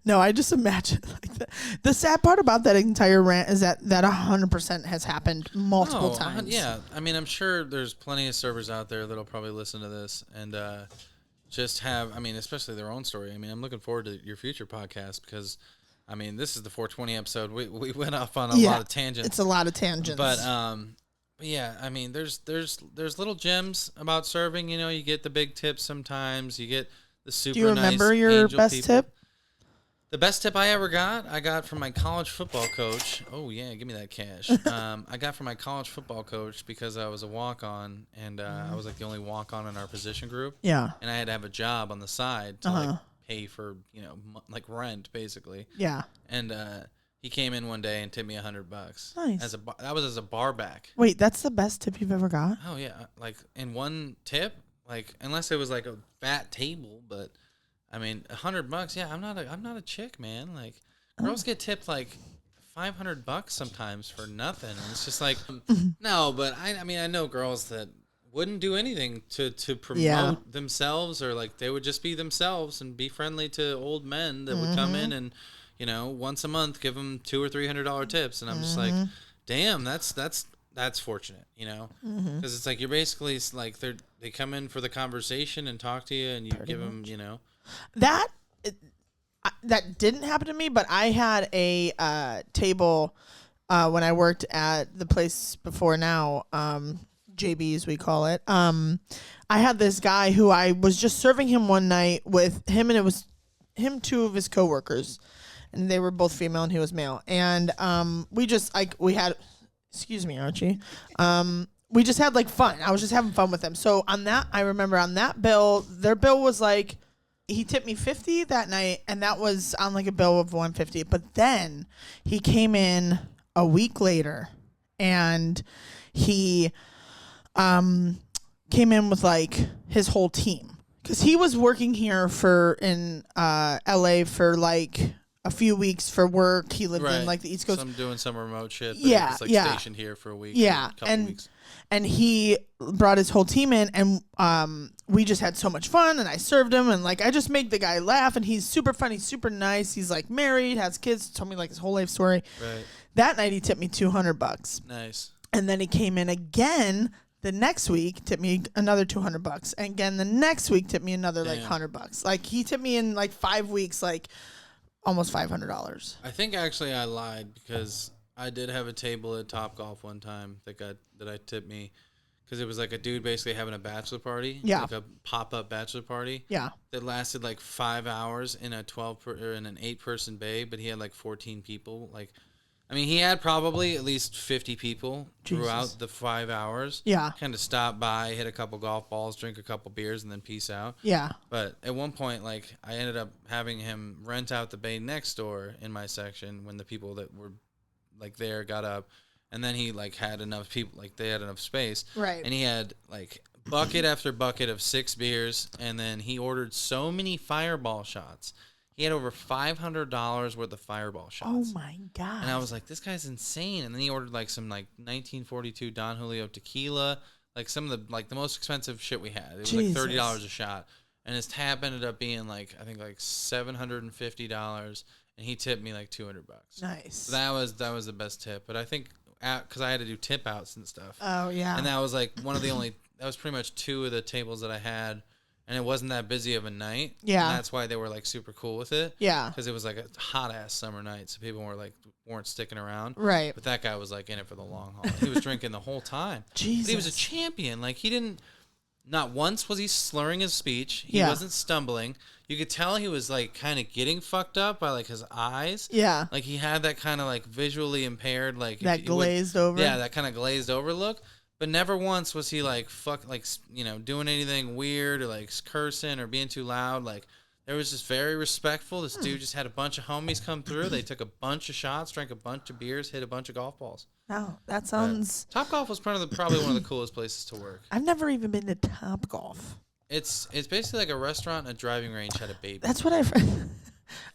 No, I just imagine like that. The sad part about that entire rant is that 100% has happened multiple times. Yeah, I mean, I'm sure there's plenty of servers out there that'll probably listen to this and just have, especially their own story. I'm looking forward to your future podcast because, this is the 420 episode. We went off on a lot of tangents. It's a lot of tangents. But yeah, there's little gems about serving. You get the big tips sometimes. You get the super nice. Do you remember your best tip? The best tip I ever got, I got from my college football coach. Oh, yeah, give me that cash. I got from my college football coach because I was a walk-on, and I was like the only walk-on in our position group. Yeah. And I had to have a job on the side to pay for, like rent, basically. Yeah. And he came in one day and tipped me $100. Nice. That was as a bar back. Wait, that's the best tip you've ever got? Oh, yeah. Like, in one tip, like, unless it was like a fat table, but... $100. Yeah, I'm not a chick, man. Like, girls get tipped like $500 sometimes for nothing. And it's just like, no. But I know girls that wouldn't do anything to promote themselves, or like they would just be themselves and be friendly to old men that would come in and once a month give them $200 or $300 tips. And I'm just like, damn, that's fortunate, because it's like you're basically like they come in for the conversation and talk to you, and you give them, That didn't happen to me, but I had a table when I worked at the place before now, JB's we call it. I had this guy who I was just serving him one night with him, and it was him, two of his coworkers, and they were both female and he was male, and we had, excuse me, Archie. We just had like fun. I was just having fun with them. So I remember on that bill, their bill was like, he tipped me $50 that night, and that was on like a bill of $150. But then he came in a week later, and he came in with like his whole team, because he was working here in LA for like a few weeks for work. He lived in like the East Coast. So I'm doing some remote shit. Yeah, it's like stationed here for a week. Yeah, a couple weeks. And he brought his whole team in, and we just had so much fun, and I served him, and like I just made the guy laugh, and he's super funny, super nice. He's like married, has kids, told me like his whole life story. Right. That night he tipped me $200. Nice. And then he came in again the next week, tipped me another $200, and again the next week tipped me another like $100. Like he tipped me in like 5 weeks like almost $500. I think actually I lied because I did have a table at Topgolf one time that I tipped me because it was like a dude basically having a bachelor party, like a pop-up bachelor party, that lasted like 5 hours in a in an 8-person bay, but he had like 14 people. Like, I mean, he had probably at least 50 people throughout the 5 hours. Yeah, kind of stop by, hit a couple golf balls, drink a couple beers, and then peace out. Yeah, but at one point, like, I ended up having him rent out the bay next door in my section when the people that were like there got up. And then he like had enough people, like they had enough space, right? And he had like bucket after bucket of 6 beers, and then he ordered so many fireball shots. He had over $500 worth of fireball shots. Oh my god! And I was like, this guy's insane. And then he ordered like some like 1942 Don Julio tequila, like some of the most expensive shit we had. It was like $30 a shot, and his tab ended up being like I think like $750, and he tipped me like $200. Nice. So that was the best tip. But I think because I had to do tip outs and stuff. Oh yeah. And that was like one of the only. That was pretty much 2 of the tables that I had, and it wasn't that busy of a night. Yeah. And that's why they were like super cool with it. Yeah. Because it was like a hot ass summer night, so people weren't sticking around. Right. But that guy was like in it for the long haul. He was drinking the whole time. Jesus. But he was a champion. Like he didn't. Not once was he slurring his speech. He wasn't stumbling. You could tell he was like kind of getting fucked up by like his eyes. Yeah. Like he had that kind of like visually impaired, like that glazed over. Yeah, that kind of glazed over look. But never once was he like doing anything weird or like cursing or being too loud. Like there was just very respectful. This dude just had a bunch of homies come through. They took a bunch of shots, drank a bunch of beers, hit a bunch of golf balls. No, that sounds. Topgolf was probably one of the coolest places to work. I've never even been to Topgolf. It's basically like a restaurant and a driving range had a baby. That's what I've.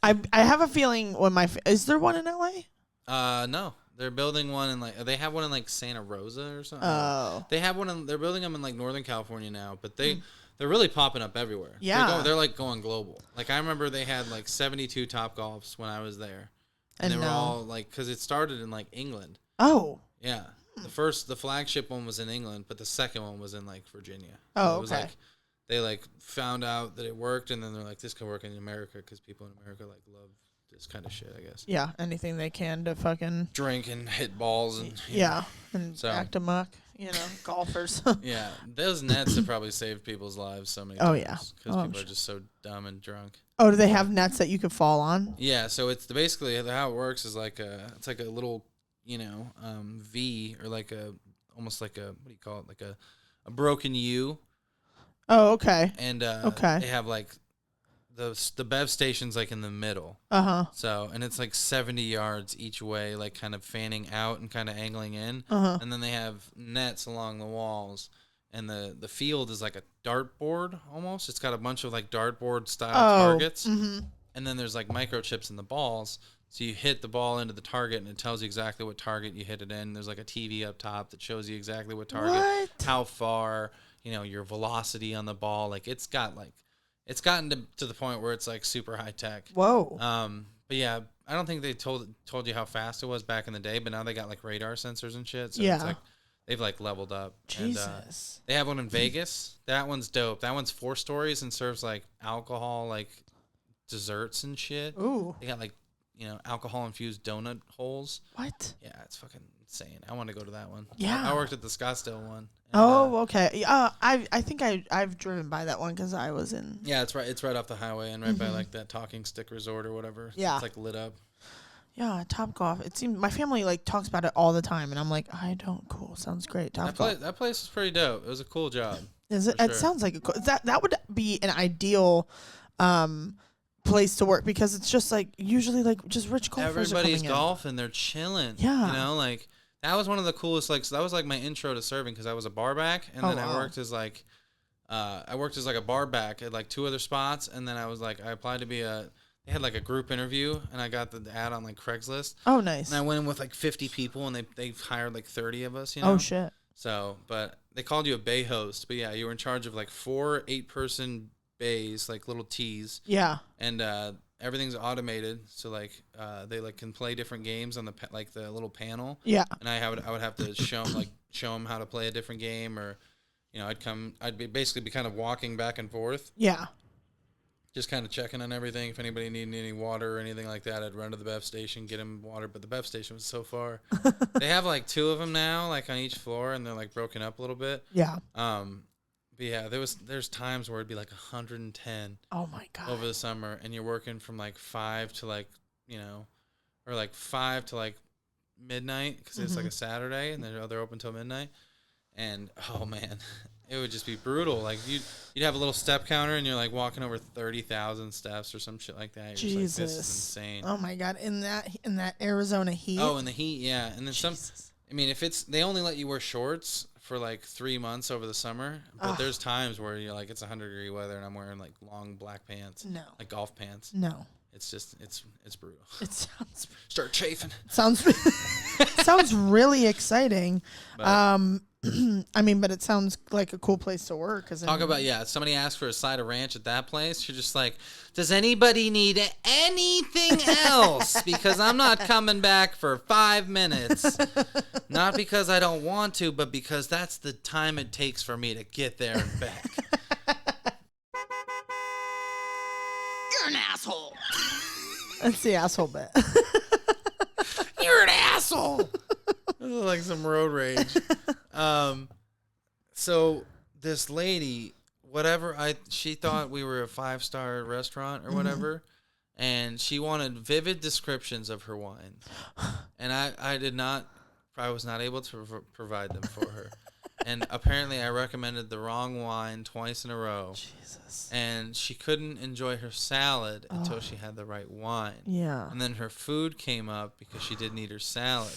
I have a feeling when is there one in LA? No. They're building one in they have one in like Santa Rosa or something. Oh. They have one they're building them in like Northern California now, but they're really popping up everywhere. Yeah. They're like going global. Like I remember they had like 72 Topgolfs when I was there. And they were all like, cause it started in like England. Oh. Yeah. The flagship one was in England, but the second one was in like Virginia. Oh, so it was okay. like, they like found out that it worked, and then they're like, this can work in America because people in America like love this kind of shit, I guess. Yeah, anything they can to fucking drink and hit balls and and act amok, golfers. Yeah, those nets have probably saved people's lives so many times. Oh yeah, because people are just so dumb and drunk. Oh, do they have nets that you could fall on? Yeah, so it's basically how it works is it's like a little V or like almost like what do you call it, like a broken U. Oh, okay. And okay. They have like the bev station's like in the middle. Uh-huh. So, and it's like 70 yards each way, like kind of fanning out and kind of angling in. Uh-huh. And then they have nets along the walls. And the field is like a dartboard almost. It's got a bunch of like dartboard style targets. Mm-hmm. And then there's like microchips in the balls. So you hit the ball into the target and it tells you exactly what target you hit it in. There's like a TV up top that shows you exactly what target, how far, your velocity on the ball. Like it's gotten to the point where it's like super high tech. Whoa. But yeah, I don't think they told you how fast it was back in the day, but now they got like radar sensors and shit. So it's like they've like leveled up. Jesus. And, they have one in Vegas. That one's dope. That one's 4 stories and serves like alcohol, like desserts and shit. Ooh. They got like, alcohol infused donut holes. What? Yeah, it's fucking insane. I want to go to that one. Yeah. I worked at the Scottsdale one. And, okay. I think I've driven by that one because I was in. Yeah, it's right. It's right off the highway and right by like that Talking Stick Resort or whatever. Yeah. It's like lit up. Yeah, Topgolf. It seems my family like talks about it all the time, and I'm like, I don't. Cool, sounds great. Topgolf. That place was pretty dope. It was a cool job. Is it? It sounds like that would be an ideal place to work because it's just like usually like just rich golfers. Everybody's are golfing. They're chilling. Yeah. Like that was one of the coolest. Like so that was like my intro to serving because I was a bar back, and then I worked as like a bar back at like 2 other spots, and then I applied to be they had like a group interview, and I got the ad on like Craigslist. Oh, nice. And I went in with like 50 people, and they hired like 30 of us. Oh shit. So, but they called you a bay host, but yeah, you were in charge of like 4 8-person bays, like little tees. Yeah. And everything's automated, so like they like can play different games on the little panel. Yeah. And I would have to show them how to play a different game, or I'd basically be kind of walking back and forth. Yeah. just kind of checking on everything. If anybody needed any water or anything like that, I'd run to the Bev station, get them water. But the Bev station was so far. They have like 2 of them now, like on each floor, and they're like broken up a little bit. Yeah. But yeah, there's times where it'd be like 110. Oh my God. Over the summer, and you're working from like 5 to like, or like 5 to like midnight because it's like a Saturday, and they're open till midnight. And oh man, it would just be brutal. Like you'd have a little step counter, and you're like walking over 30,000 steps or some shit like that. You're Jesus, just like, this is insane. Oh my God, in that Arizona heat. Oh, in the heat, yeah. And then I mean, they only let you wear shorts for like 3 months over the summer, but there's times where you're like, it's 100-degree weather, and I'm wearing like long black pants, like golf pants. No. It's just it's brutal. It sounds start chafing. Sounds really exciting. But, I mean, but it sounds like a cool place to work. Talk about somebody asks for a side of ranch at that place. You're just like, does anybody need anything else? Because I'm not coming back for 5 minutes. Not because I don't want to, but because that's the time it takes for me to get there and back. You're an asshole. That's the asshole bit. You're an asshole. This is like some road rage. So this lady, she thought we were a 5-star restaurant or whatever, and she wanted vivid descriptions of her wines, and I was not able to provide them for her. And apparently I recommended the wrong wine twice in a row. Jesus. And she couldn't enjoy her salad until she had the right wine. Yeah. And then her food came up because she didn't eat her salad.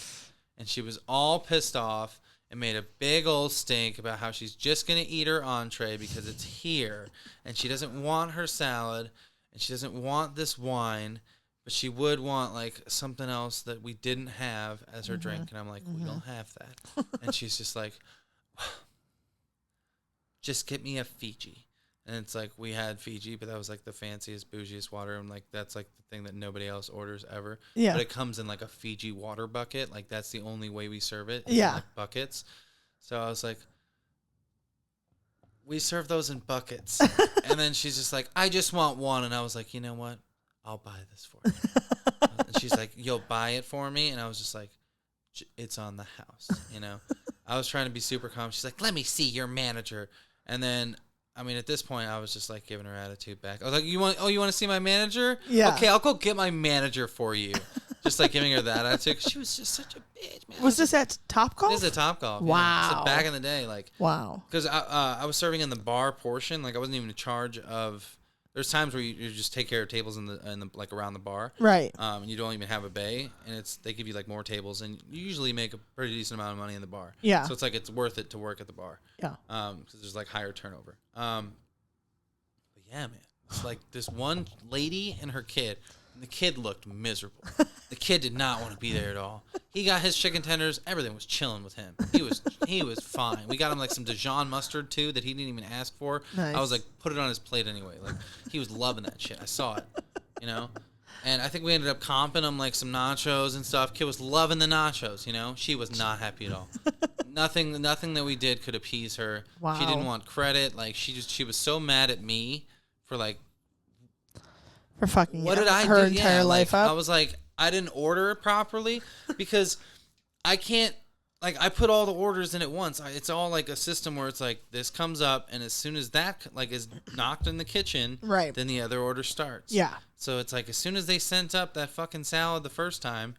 And she was all pissed off and made a big old stink about how she's just going to eat her entree because it's here. And she doesn't want her salad. And she doesn't want this wine. But she would want, like, something else that we didn't have as her drink. And I'm like, we don't have that. And she's just like, just get me a Fiji. And it's like, we had Fiji, but that was like the fanciest, bougiest water, and like that's like the thing that nobody else orders ever. Yeah. But it comes in like a Fiji water bucket. Like that's the only way we serve it. Yeah. In, like, buckets. So I was like, we serve those in buckets. And then she's just like, I just want one. And I was like, you know what? I'll buy this for you. And she's like, you'll buy it for me? And I was just like, it's on the house, I was trying to be super calm. She's like, let me see your manager. And then, I mean, at this point, I was just like giving her attitude back. I was like, you want to see my manager? Yeah. Okay, I'll go get my manager for you. Just like giving her that attitude. 'Cause she was just such a bitch, man. Was this at Topgolf? This is at Topgolf. Wow. So back in the day, like. Wow. Because I was serving in the bar portion. Like, I wasn't even in charge of. There's times where you just take care of tables in the like around the bar, right? And you don't even have a bay, and they give you like more tables, and you usually make a pretty decent amount of money in the bar. Yeah. So it's like it's worth it to work at the bar. Yeah. Because there's like higher turnover. But yeah, man, it's like this one lady and her kid. And the kid looked miserable. The kid did not want to be there at all. He got his chicken tenders. Everything was chilling with him. He was fine. We got him like some Dijon mustard too that he didn't even ask for. Nice. I was like, put it on his plate anyway. Like he was loving that shit. I saw it, And I think we ended up comping him like some nachos and stuff. Kid was loving the nachos. She was not happy at all. Nothing that we did could appease her. Wow. She didn't want credit. Like she was so mad at me for like. For fucking what did I her do? entire life up. I was like, I didn't order it properly because I can't. Like I put all the orders in at once. It's all like a system where it's like this comes up, and as soon as that like is knocked in the kitchen, right, then the other order starts. Yeah. So it's like as soon as they sent up that fucking salad the first time,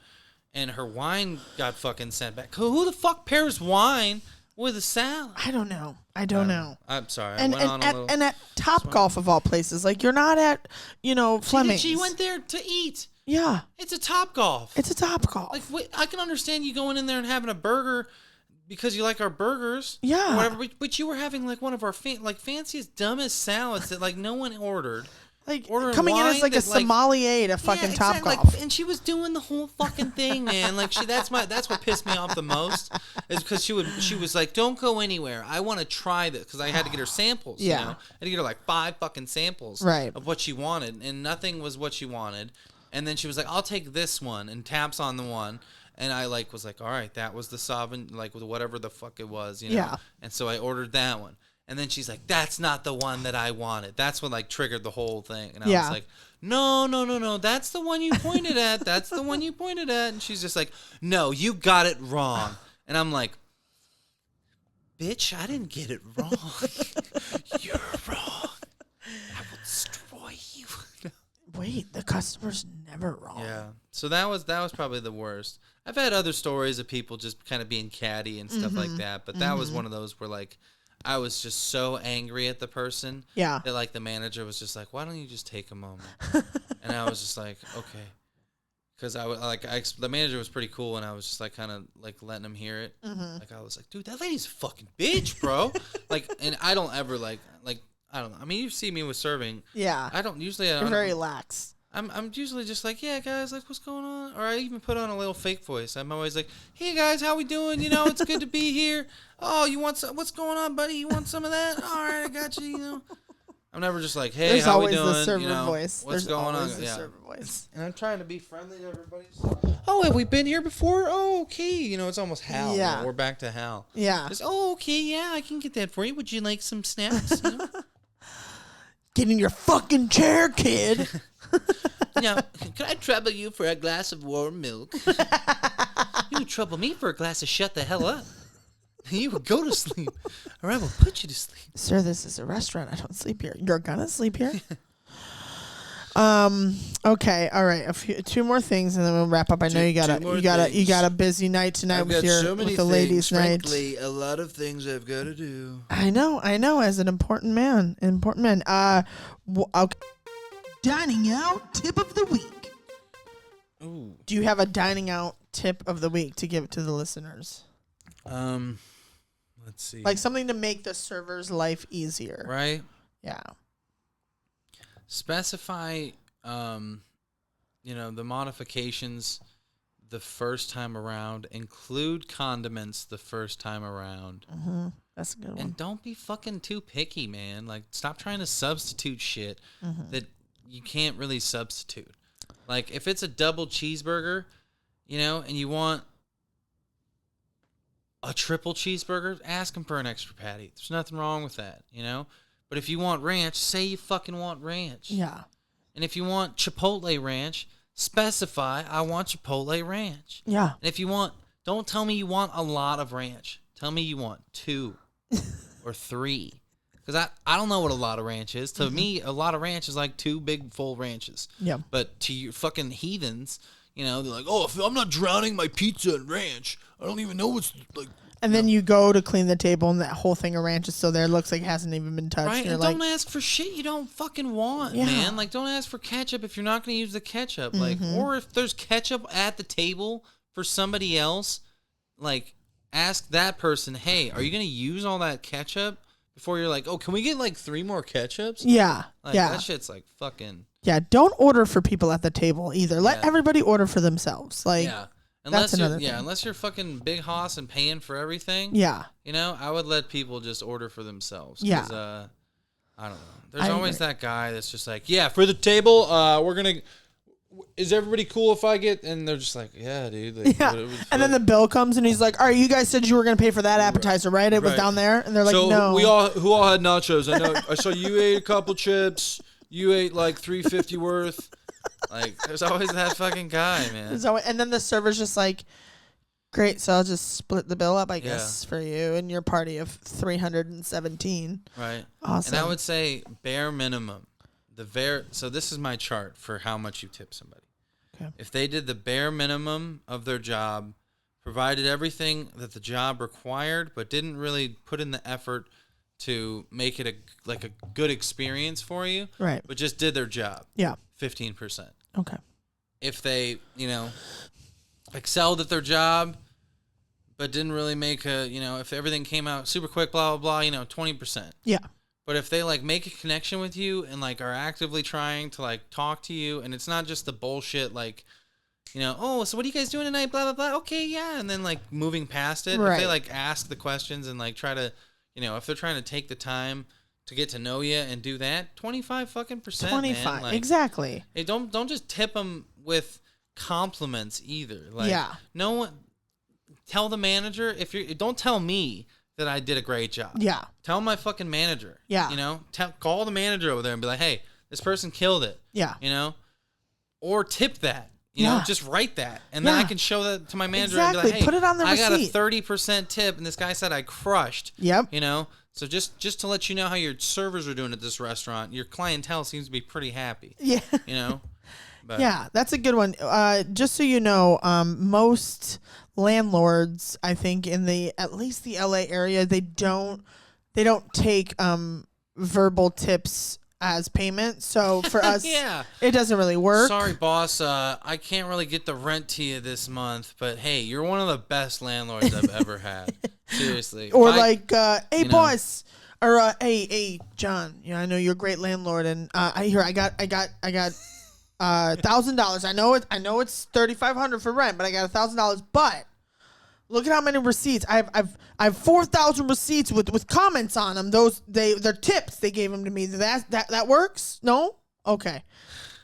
and her wine got fucking sent back. Who the fuck pairs wine with a salad? I don't know. I'm sorry. And at Topgolf of all places, like you're not at, Fleming's. She went there to eat. Yeah. It's a Topgolf. It's a Topgolf. Like I can understand you going in there and having a burger because you like our burgers. Yeah. Or whatever, but you were having like one of our fanciest, dumbest salads that like no one ordered. Like coming in as like a sommelier to fucking Topgolf. Like, and she was doing the whole fucking thing, man. Like that's what pissed me off the most is because she was like, don't go anywhere. I want to try this because I had to get her samples. Yeah. I had to get her like 5 fucking samples of what she wanted, and nothing was what she wanted. And then she was like, I'll take this one, and taps on the one. And I was like, all right, that was the Sauvignon, like whatever the fuck it was, Yeah. And so I ordered that one. And then she's like, that's not the one that I wanted. That's what like triggered the whole thing. And I Yeah. was like, no. That's the one you pointed at. That's the one you pointed at. And she's just like, no, you got it wrong. And I'm like, bitch, I didn't get it wrong. You're wrong. I will destroy you. Wait, the customer's never wrong. Yeah. So that was probably the worst. I've had other stories of people just kind of being catty and stuff like that, but that was one of those where like I was just so angry at the person that like the manager was just like, "Why don't you just take a moment?" And I was just like, "Okay," because the manager was pretty cool, and I was just like kind of like letting him hear it. Like I was like, "Dude, that lady's a fucking bitch, bro." Like, and I don't ever like I don't know. I mean, you see me with serving. Yeah. I don't usually. You're very lax. I'm usually just like, yeah, guys, like, what's going on? Or I even put on a little fake voice. I'm always like, hey, guys, how we doing? You know, it's good to be here. Oh, you want some? What's going on, buddy? You want some of that? All right, I got you, you know. I'm never just like, hey, There's how we always doing? the server You know, voice. what's There's going always on? the Yeah. server voice. And I'm trying to be friendly to everybody. So, oh, have we been here before? Oh, okay. You know, it's almost Hal. Yeah. You know, we're back to Hal. Yeah. Just, oh, okay, yeah, I can get that for you. Would you like some snacks? You know? Get in your fucking chair, kid. Now, can I trouble you for a glass of warm milk? You would trouble me for a glass of shut the hell up. You would go to sleep, or I will put you to sleep. Sir, this is a restaurant. I don't sleep here. You're gonna sleep here? Okay, all right. Two more things, and then we'll wrap up. I know you got a busy night tonight with the ladies' night. Frankly, a lot of things I've got to do. I know. As an important man. Okay. Dining out tip of the week. Ooh. Do you have a dining out tip of the week to give to the listeners? Let's see. Like something to make the server's life easier. Right? Yeah. Specify, the modifications the first time around. Include condiments the first time around. Mm-hmm. That's a good one. And don't be fucking too picky, man. Like, stop trying to substitute shit that you can't really substitute. Like, if it's a double cheeseburger, and you want a triple cheeseburger, ask them for an extra patty. There's nothing wrong with that, But if you want ranch, say you fucking want ranch. Yeah. And if you want Chipotle ranch, specify, I want Chipotle ranch. Yeah. And if you want, don't tell me you want a lot of ranch. Tell me you want 2 or 3. Because I don't know what a lot of ranch is. To me, a lot of ranch is like 2 big full ranches. Yeah. But to you fucking heathens, they're like, oh, if I'm not drowning my pizza in ranch, I don't even know what's like. And then you go to clean the table, and that whole thing of ranch is still there. It looks like it hasn't even been touched. Right, and don't ask for shit you don't fucking want, Yeah. man. Like, don't ask for ketchup if you're not going to use the ketchup. Like, or if there's ketchup at the table for somebody else, like, ask that person, hey, are you going to use all that ketchup? Before you're like, oh, can we get like 3 more ketchups? Yeah. Like, yeah. That shit's like fucking. Yeah. Don't order for people at the table either. Let everybody order for themselves. Like, yeah. That's another thing. Unless you're fucking big hoss and paying for everything. Yeah. I would let people just order for themselves. Yeah. I don't know. There's always that guy that's just like, yeah, for the table, we're going to. Is everybody cool if I get? And they're just like, yeah, dude. Like, yeah. And then the bill comes, and he's like, all right, you guys said you were going to pay for that appetizer, right? It was down there. And they're like, so no. who all had nachos? I know. I saw you ate a couple chips. You ate like $3.50 worth. Like, there's always that fucking guy, man. And then the server's just like, great, so I'll just split the bill up, I guess, for you and your party of 317. Right. Awesome. And I would say bare minimum. So this is my chart for how much you tip somebody. Okay. If they did the bare minimum of their job, provided everything that the job required, but didn't really put in the effort to make it a good experience for you, right? But just did their job, 15%. Okay. If they, excelled at their job, but didn't really make if everything came out super quick, blah blah blah, 20%. Yeah. But if they make a connection with you and are actively trying to talk to you, and it's not just the bullshit oh, so what are you guys doing tonight? Blah blah blah. Okay, yeah, and then moving past it. Right. If they ask the questions and try to, if they're trying to take the time to get to know you and do that, 25 fucking %. 25, man. exactly. Hey, don't just tip them with compliments either. Yeah. No one. Tell the manager don't tell me. that I did a great job. Yeah. Tell my fucking manager. Yeah. You know, call the manager over there and be like, hey, this person killed it. Yeah. You know, or tip that. You know, just write that, and then I can show that to my manager and be like, hey, put it on the receipt. I got a 30% tip, and this guy said I crushed. Yep. You know, so just to let you know how your servers are doing at this restaurant, your clientele seems to be pretty happy. Yeah. You know? But. Yeah, that's a good one. Just so you know, most landlords, I think at least the LA area, they don't take verbal tips as payment. So for us, it doesn't really work. Sorry, boss. I can't really get the rent to you this month, but hey, you're one of the best landlords I've ever had. Seriously. Or hey, boss. Or hey, John. You know, I know you're a great landlord, and I got $1,000. I know it's $3,500 for rent, but I got $1,000. But look at how many receipts I have 4,000 receipts with comments on them. They're tips. They gave them to me. That works? No? Okay.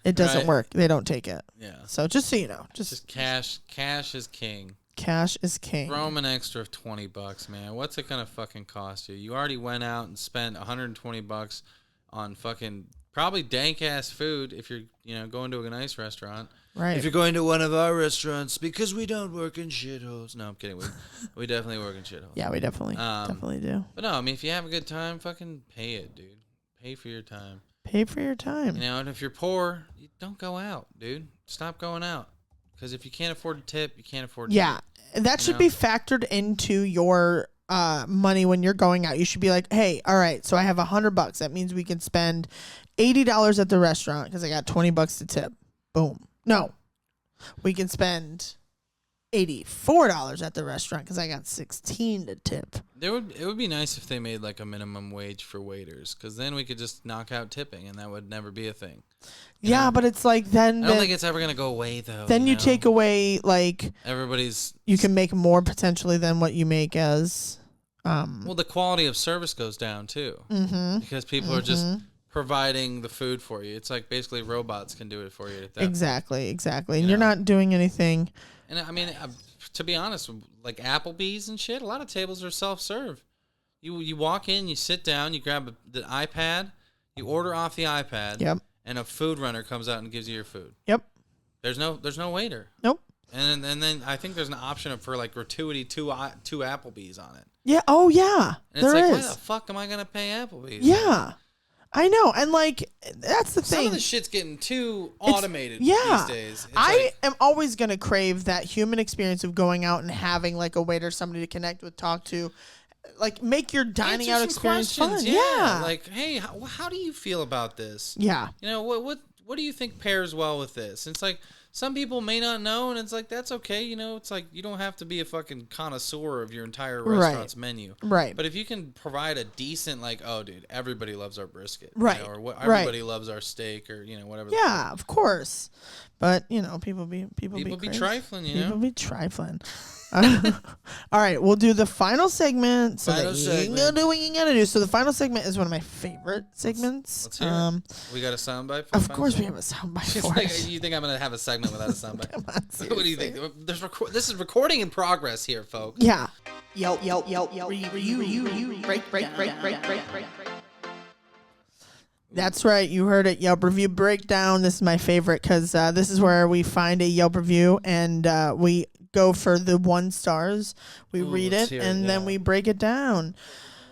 It doesn't work. They don't take it. Yeah. So just so you know, just cash. Cash is king. Cash is king. Throw them an extra $20, man. What's it gonna fucking cost you? You already went out and spent $120 on fucking probably dank ass food if you're going to a nice restaurant. Right. If you're going to one of our restaurants, because we don't work in shitholes. No, I'm kidding. We definitely work in shitholes. Yeah, we definitely do. But no, I mean, if you have a good time, fucking pay it, dude. Pay for your time. Pay for your time. You know, and if you're poor, you don't go out, dude. Stop going out. Because if you can't afford to tip, you can't afford to tip. That should be factored into your money when you're going out. You should be like, hey, all right, so I have $100. That means we can spend $80 at the restaurant because I got $20 to tip. Boom. No, we can spend $84 at the restaurant because I got $16 to tip. It would be nice if they made like a minimum wage for waiters, because then we could just knock out tipping and that would never be a thing. You know? But it's like then I don't think it's ever gonna go away though. Then you take away like you can make more potentially than what you make as. Well, the quality of service goes down too, because people are just providing the food for you. It's like basically robots can do it for you. Exactly. And you're not doing anything. And I mean, to be honest, like Applebee's and shit, a lot of tables are self-serve. You walk in, you sit down, you grab the iPad, you order off the iPad, and a food runner comes out and gives you your food. Yep. There's no waiter. Nope. And then I think there's an option for like gratuity two Applebee's on it. Yeah. Oh yeah. And it's like, why the fuck am I gonna pay Applebee's? Yeah. I know, and like that's the thing. Some of the shit's getting too automated these days. I am always gonna crave that human experience of going out and having like a waiter, somebody to connect with, talk to, like make your dining out experience fun. Yeah. Like, hey, how do you feel about this? Yeah. You know, what do you think pairs well with this? And it's like some people may not know, and it's like that's okay. You know, it's like you don't have to be a fucking connoisseur of your entire restaurant's menu. Right. But if you can provide a decent, like, oh, dude, everybody loves our brisket. Right. You know, or everybody loves our steak, or whatever. Yeah, of course. But people be trifling. People be trifling. All right, we'll do the final segment. So you do what you gotta do. So the final segment is one of my favorite segments. Let's hear it. We got a soundbite. Of course, we have a soundbite for it. You think I'm gonna have a segment without a soundbite? Come on, what do you think? This is recording in progress here, folks. Yeah. Yelp. Break. That's right. You heard it. Yelp review breakdown. This is my favorite because this is where we find a Yelp review and we go for the 1 stars. We read it and then we break it down.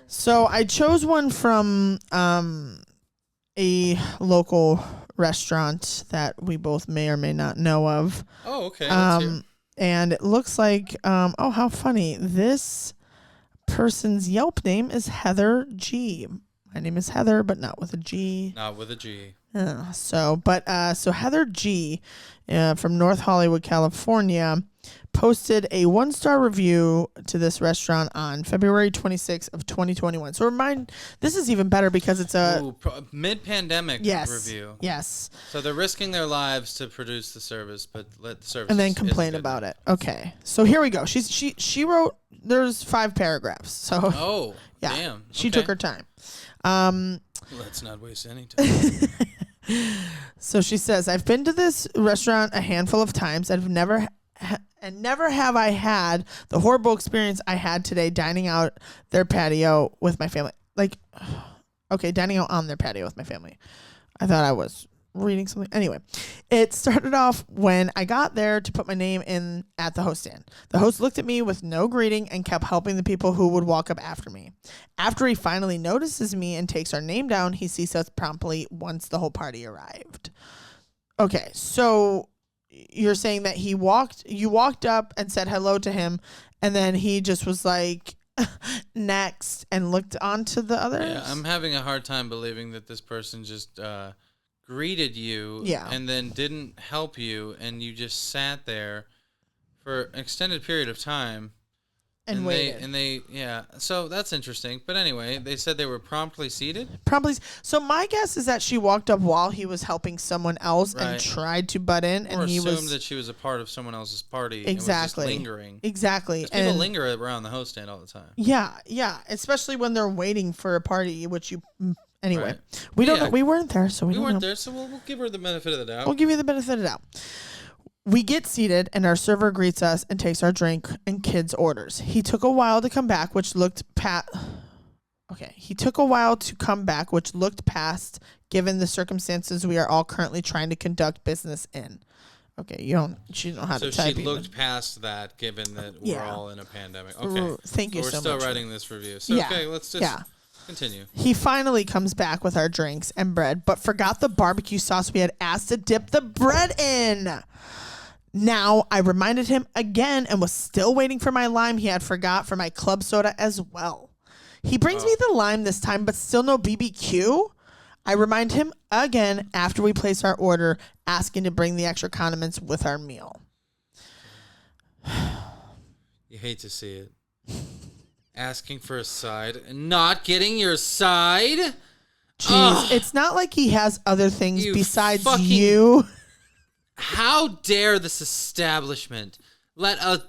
So I chose one from a local restaurant that we both may or may not know of. Oh, okay. Let's hear. And it looks like, oh, how funny. This person's Yelp name is Heather G. My name is Heather, but not with a G. Not with a G. So Heather G from North Hollywood, California, posted a 1-star review to this restaurant on February 26th of 2021. So this is even better because it's a mid-pandemic review. Yes. So they're risking their lives to produce the service, but let the service and then complain about it. Okay. So here we go. She wrote. There's 5 paragraphs. So yeah, damn. She took her time. Let's not waste any time. So she says, I've been to this restaurant a handful of times. I've never And never have I had the horrible experience I had today dining out their patio with my family. Like, okay, dining out on their patio with my family. I thought I was reading something. Anyway, it started off when I got there to put my name in at the host stand. The host looked at me with no greeting and kept helping the people who would walk up after me. After he finally notices me and takes our name down, he sees us promptly once the whole party arrived. Okay, so you're saying that you walked up and said hello to him, and then he just was like, next, and looked onto the others? Yeah, I'm having a hard time believing that this person just greeted you and then didn't help you, and you just sat there for an extended period of time. And waited. So that's interesting. But anyway, they said they were promptly seated. So my guess is that she walked up while he was helping someone else and tried to butt in, or and he assumed that she was a part of someone else's party. Exactly. And was just lingering. Exactly. People linger around the host stand all the time. Yeah, especially when they're waiting for a party, which you. Anyway, Right. we don't. We weren't there, so we don't weren't know. there, so we'll give her the benefit of the doubt. We'll give you the benefit of the doubt. We get seated, and our server greets us and takes our drink and kids' orders. He took a while to come back, which looked past, given the circumstances we are all currently trying to conduct business in. Okay, she don't know how to type. So she looked past that, given that we're all in a pandemic. Okay, thank you so much. We're still writing this review. So okay, let's just continue. He finally comes back with our drinks and bread, but forgot the barbecue sauce we had asked to dip the bread in. Now, I reminded him again and was still waiting for my lime he had forgot for my club soda as well. He brings me the lime this time, but still no BBQ. I remind him again after we place our order, asking to bring the extra condiments with our meal. You hate to see it. Asking for a side and not getting your side? Jeez, it's not like he has other things besides you. How dare this establishment let a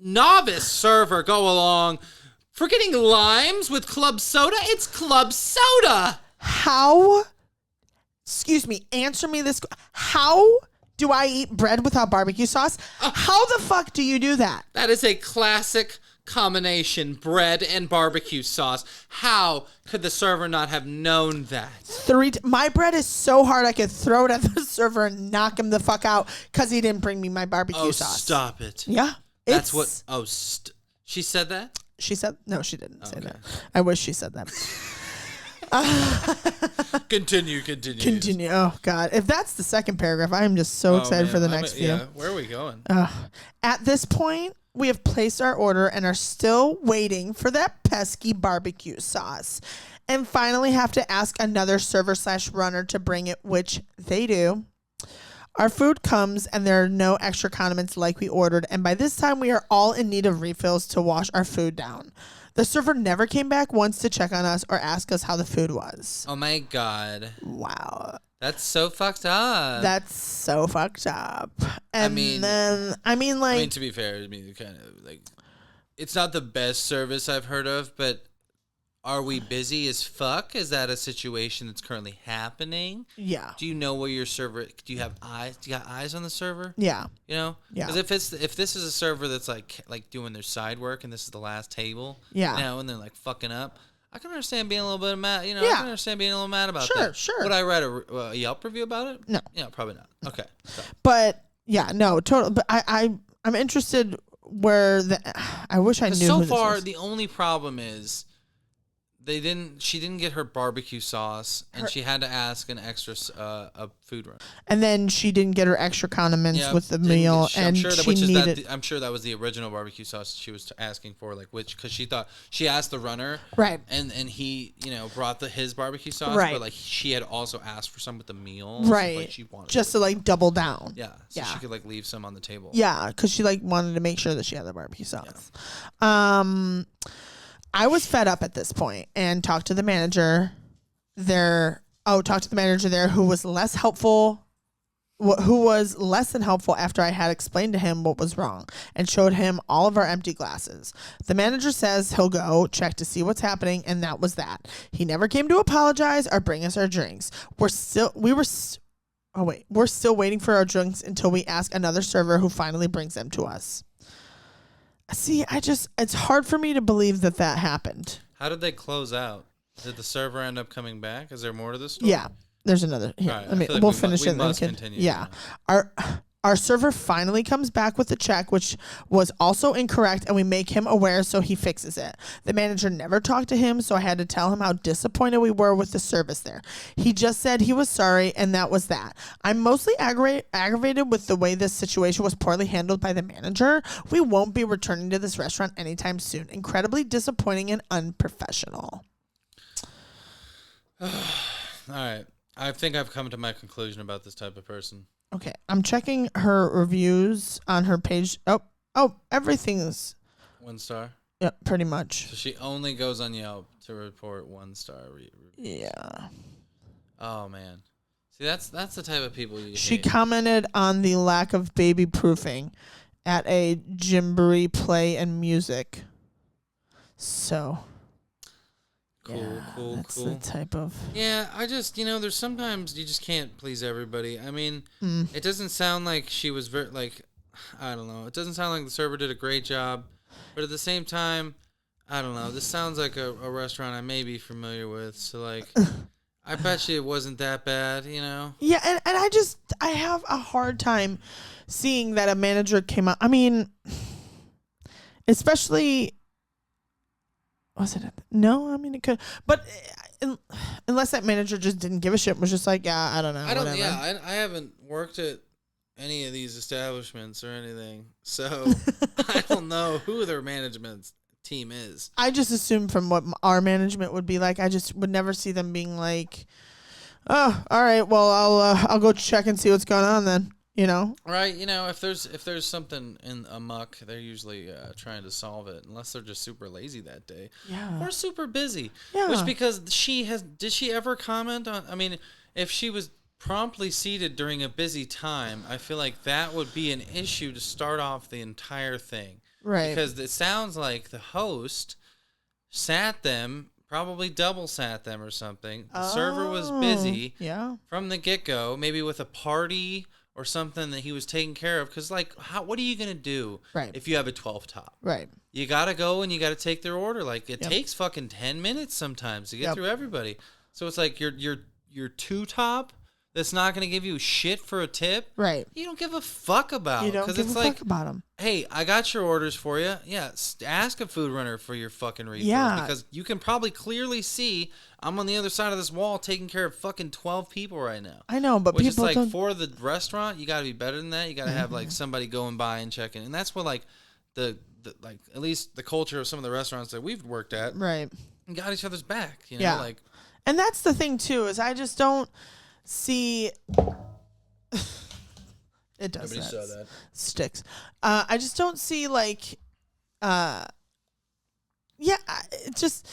novice server go along for getting limes with club soda? It's club soda. Excuse me, answer me this. How do I eat bread without barbecue sauce? How the fuck do you do that? That is a classic combination, bread and barbecue sauce. How could the server not have known that? My bread is so hard I could throw it at the server and knock him the fuck out because he didn't bring me my barbecue sauce. Stop it. Yeah. That's what. She said that? She said, no, she didn't say that. I wish she said that. Continue. Oh, God. If that's the second paragraph, I am just so excited for the next few. Yeah, where are we going? At this point, we have placed our order and are still waiting for that pesky barbecue sauce. And finally have to ask another server/runner to bring it, which they do. Our food comes and there are no extra condiments like we ordered. And by this time, we are all in need of refills to wash our food down. The server never came back once to check on us or ask us how the food was. Oh, my God. Wow. That's so fucked up. And to be fair, kind of like, it's not the best service I've heard of, but are we busy as fuck? Is that a situation that's currently happening? Yeah. Do you know where your server? Do you have eyes? Do you got eyes on the server? Yeah. You know. Yeah. Because if this is a server that's like doing their side work and this is the last table. Yeah. You know, and they're like fucking up. I can understand being a little bit mad. You know, Yeah. I can understand being a little mad about that. Sure. Would I write a Yelp review about it? No. Yeah, probably not. Okay. So. But yeah, no, totally. But I'm interested where I wish I knew. So who far, this was. the only problem is she didn't get her barbecue sauce, and she had to ask an extra a food run. And then she didn't get her extra condiments with the meal, and she needed. I'm sure that was the original barbecue sauce she was asking for, because she thought she asked the runner, right? And he brought his barbecue sauce, right? But she had also asked for some with the meal, right? So, she wanted just to double down, so she could leave some on the table, because she wanted to make sure that she had the barbecue sauce. Yeah. I was fed up at this point and talked to the manager there. Who was less than helpful after I had explained to him what was wrong and showed him all of our empty glasses. The manager says he'll go check to see what's happening, and that was that. He never came to apologize or bring us our drinks. Oh, wait. We're still waiting for our drinks until we ask another server who finally brings them to us. See, it's hard for me to believe that happened. How did they close out? Did the server end up coming back? Is there more to this story? Yeah. There's another. Here, right, we'll finish it. We must continue. Yeah. Our server finally comes back with the check, which was also incorrect, and we make him aware, so he fixes it. The manager never talked to him, so I had to tell him how disappointed we were with the service there. He just said he was sorry, and that was that. I'm mostly aggravated with the way this situation was poorly handled by the manager. We won't be returning to this restaurant anytime soon. Incredibly disappointing and unprofessional. All right. I think I've come to my conclusion about this type of person. Okay, I'm checking her reviews on her page. Oh, everything's 1 star? Yeah, pretty much. So she only goes on Yelp to report 1-star reviews. Yeah. Oh, man. See, that's the type of people you She hate. commented on the lack of baby proofing at a Gymboree play and music. So... Cool. That's the type of... Yeah, I just, there's sometimes you just can't please everybody. I mean, It doesn't sound like she was very, I don't know. It doesn't sound like the server did a great job. But at the same time, I don't know. This sounds like a restaurant I may be familiar with. So, I bet you it wasn't that bad, Yeah, and I have a hard time seeing that a manager came out. I mean, especially... Was it? No, I mean it could, but unless that manager just didn't give a shit, was just like, yeah, I don't know. Whatever. Yeah, I haven't worked at any of these establishments or anything, so I don't know who their management team is. I just assume from what our management would be like, I just would never see them being like, oh, all right, well, I'll go check and see what's going on then. Right? If there's something in a muck, they're usually trying to solve it, unless they're just super lazy that day, or super busy. Yeah. Which because did she ever comment on? I mean, if she was promptly seated during a busy time, I feel like that would be an issue to start off the entire thing. Right. Because it sounds like the host probably double sat them or something. The server was busy from the get-go, maybe with a party or something that he was taking care of. Because, what are you going to do if you have a 12 top? Right. You got to go and you got to take their order. It takes fucking 10 minutes sometimes to get through everybody. So it's like your 2 top that's not going to give you shit for a tip. Right. You don't give a fuck about. You don't give a fuck about them. Hey, I got your orders for you. Yeah, ask a food runner for your fucking refills. Yeah. Because you can probably clearly see I'm on the other side of this wall taking care of fucking 12 people right now. I know, but Which people is don't... for the restaurant, you got to be better than that. You got to have somebody going by and checking. And that's what the at least the culture of some of the restaurants that we've worked at. Right. Got each other's back, Yeah. And that's the thing too, is I just don't see it does Nobody saw that. Sticks. I just don't see it just,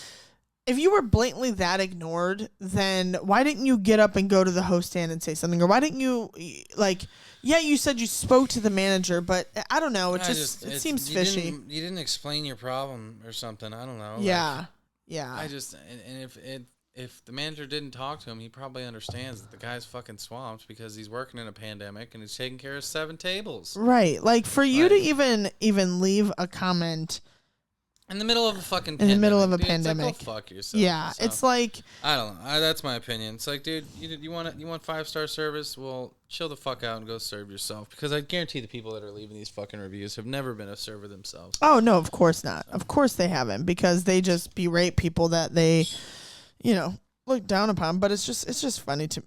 if you were blatantly that ignored, then why didn't you get up and go to the host stand and say something? Or why didn't you you said you spoke to the manager, but I don't know. It seems fishy. You didn't explain your problem or something. I don't know. Yeah. If the manager didn't talk to him, he probably understands that the guy's fucking swamped because he's working in a pandemic and he's taking care of 7 tables. Right. For you to even leave a comment in the middle of a fucking pandemic. In the middle of a pandemic. It's go fuck yourself. Yeah. So, it's like, I don't know. That's my opinion. It's like, dude, you want 5-star service? Well, chill the fuck out and go serve yourself, because I guarantee the people that are leaving these fucking reviews have never been a server themselves. Oh, no, of course not. Of course they haven't, because they just berate people that they, look down upon. But it's just funny to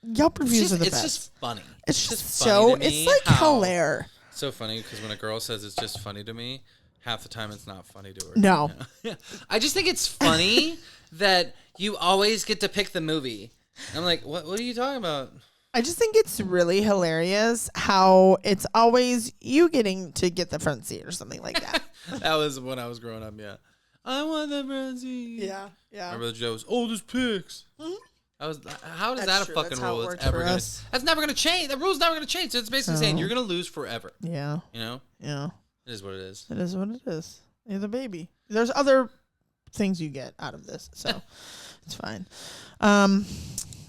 Yelp reviews are the best. It's just funny. It's just so it's hilarious. So funny, because when a girl says it's just funny to me, half the time it's not funny to her. No. I just think it's funny that you always get to pick the movie. I'm like, what are you talking about? I just think it's really hilarious how it's always you getting to get the front seat or something like that. That was when I was growing up, yeah. I want the front seat. Yeah. Remember the jokes? Oh, there's pics. Mm-hmm. How is that a fucking rule? That's never gonna change. The rule's never gonna change. So it's basically saying you're gonna lose forever. Yeah. Yeah. It is what it is. It is what it is. You're the baby. There's other things you get out of this, so it's fine.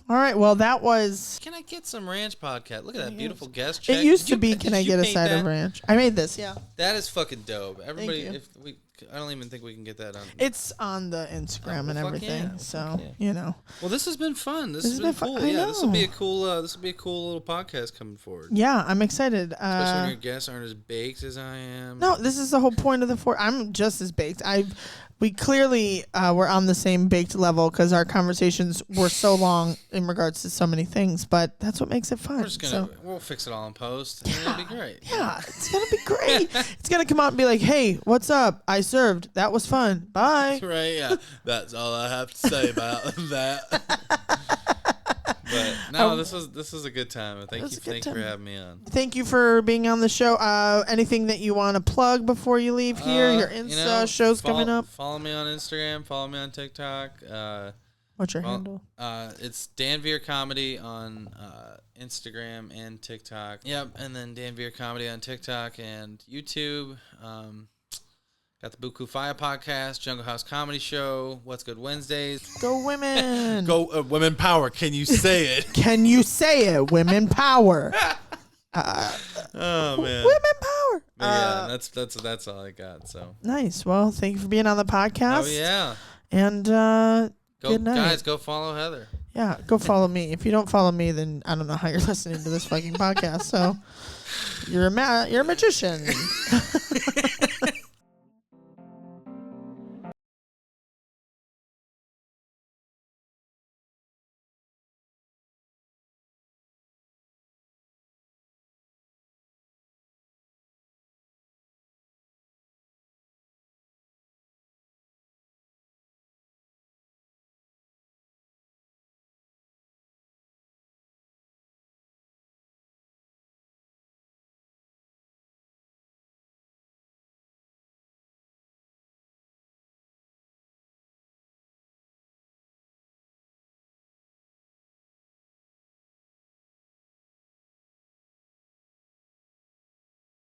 All right. Well, that was. Can I get some ranch podcast? Look at that beautiful guest check. It used to be. Can I get a side of ranch? I made this. Yeah. That is fucking dope. Everybody, Thank you. I don't even think we can get that on. It's on the Instagram and everything. Yeah. So you know. Well, this has been fun. This has been cool. Fun. Yeah, this will be a cool. This will be a cool little podcast coming forward. Yeah, I'm excited. Especially when your guests aren't as baked as I am. No, this is the whole point of the I'm just as baked. We clearly were on the same baked level because our conversations were so long in regards to so many things. But that's what makes it fun. We're just gonna we'll fix it all in post. And it'll be great. Yeah, it's gonna be great. It's gonna come out and be like, "Hey, what's up? I served. That was fun. Bye." Right? Yeah. That's all I have to say about that. But no, this was a good time. Thank you for having me on. Thank you for being on the show. Anything that you want to plug before you leave here? Your Insta shows coming up. Follow me on Instagram. Follow me on TikTok. What's your handle? It's Dan Vear Comedy on Instagram and TikTok. Yep, and then Dan Vear Comedy on TikTok and YouTube. Got the Buku Fire podcast, Jungle House Comedy Show, What's Good Wednesdays. Go women. Go women power. Can you say it? Can you say it? Women power. Oh man. Women power. Yeah, that's all I got. So nice. Well, thank you for being on the podcast. Oh yeah. And good night. Guys, go follow Heather. Yeah, go follow me. If you don't follow me, then I don't know how you're listening to this fucking podcast. So you're a magician.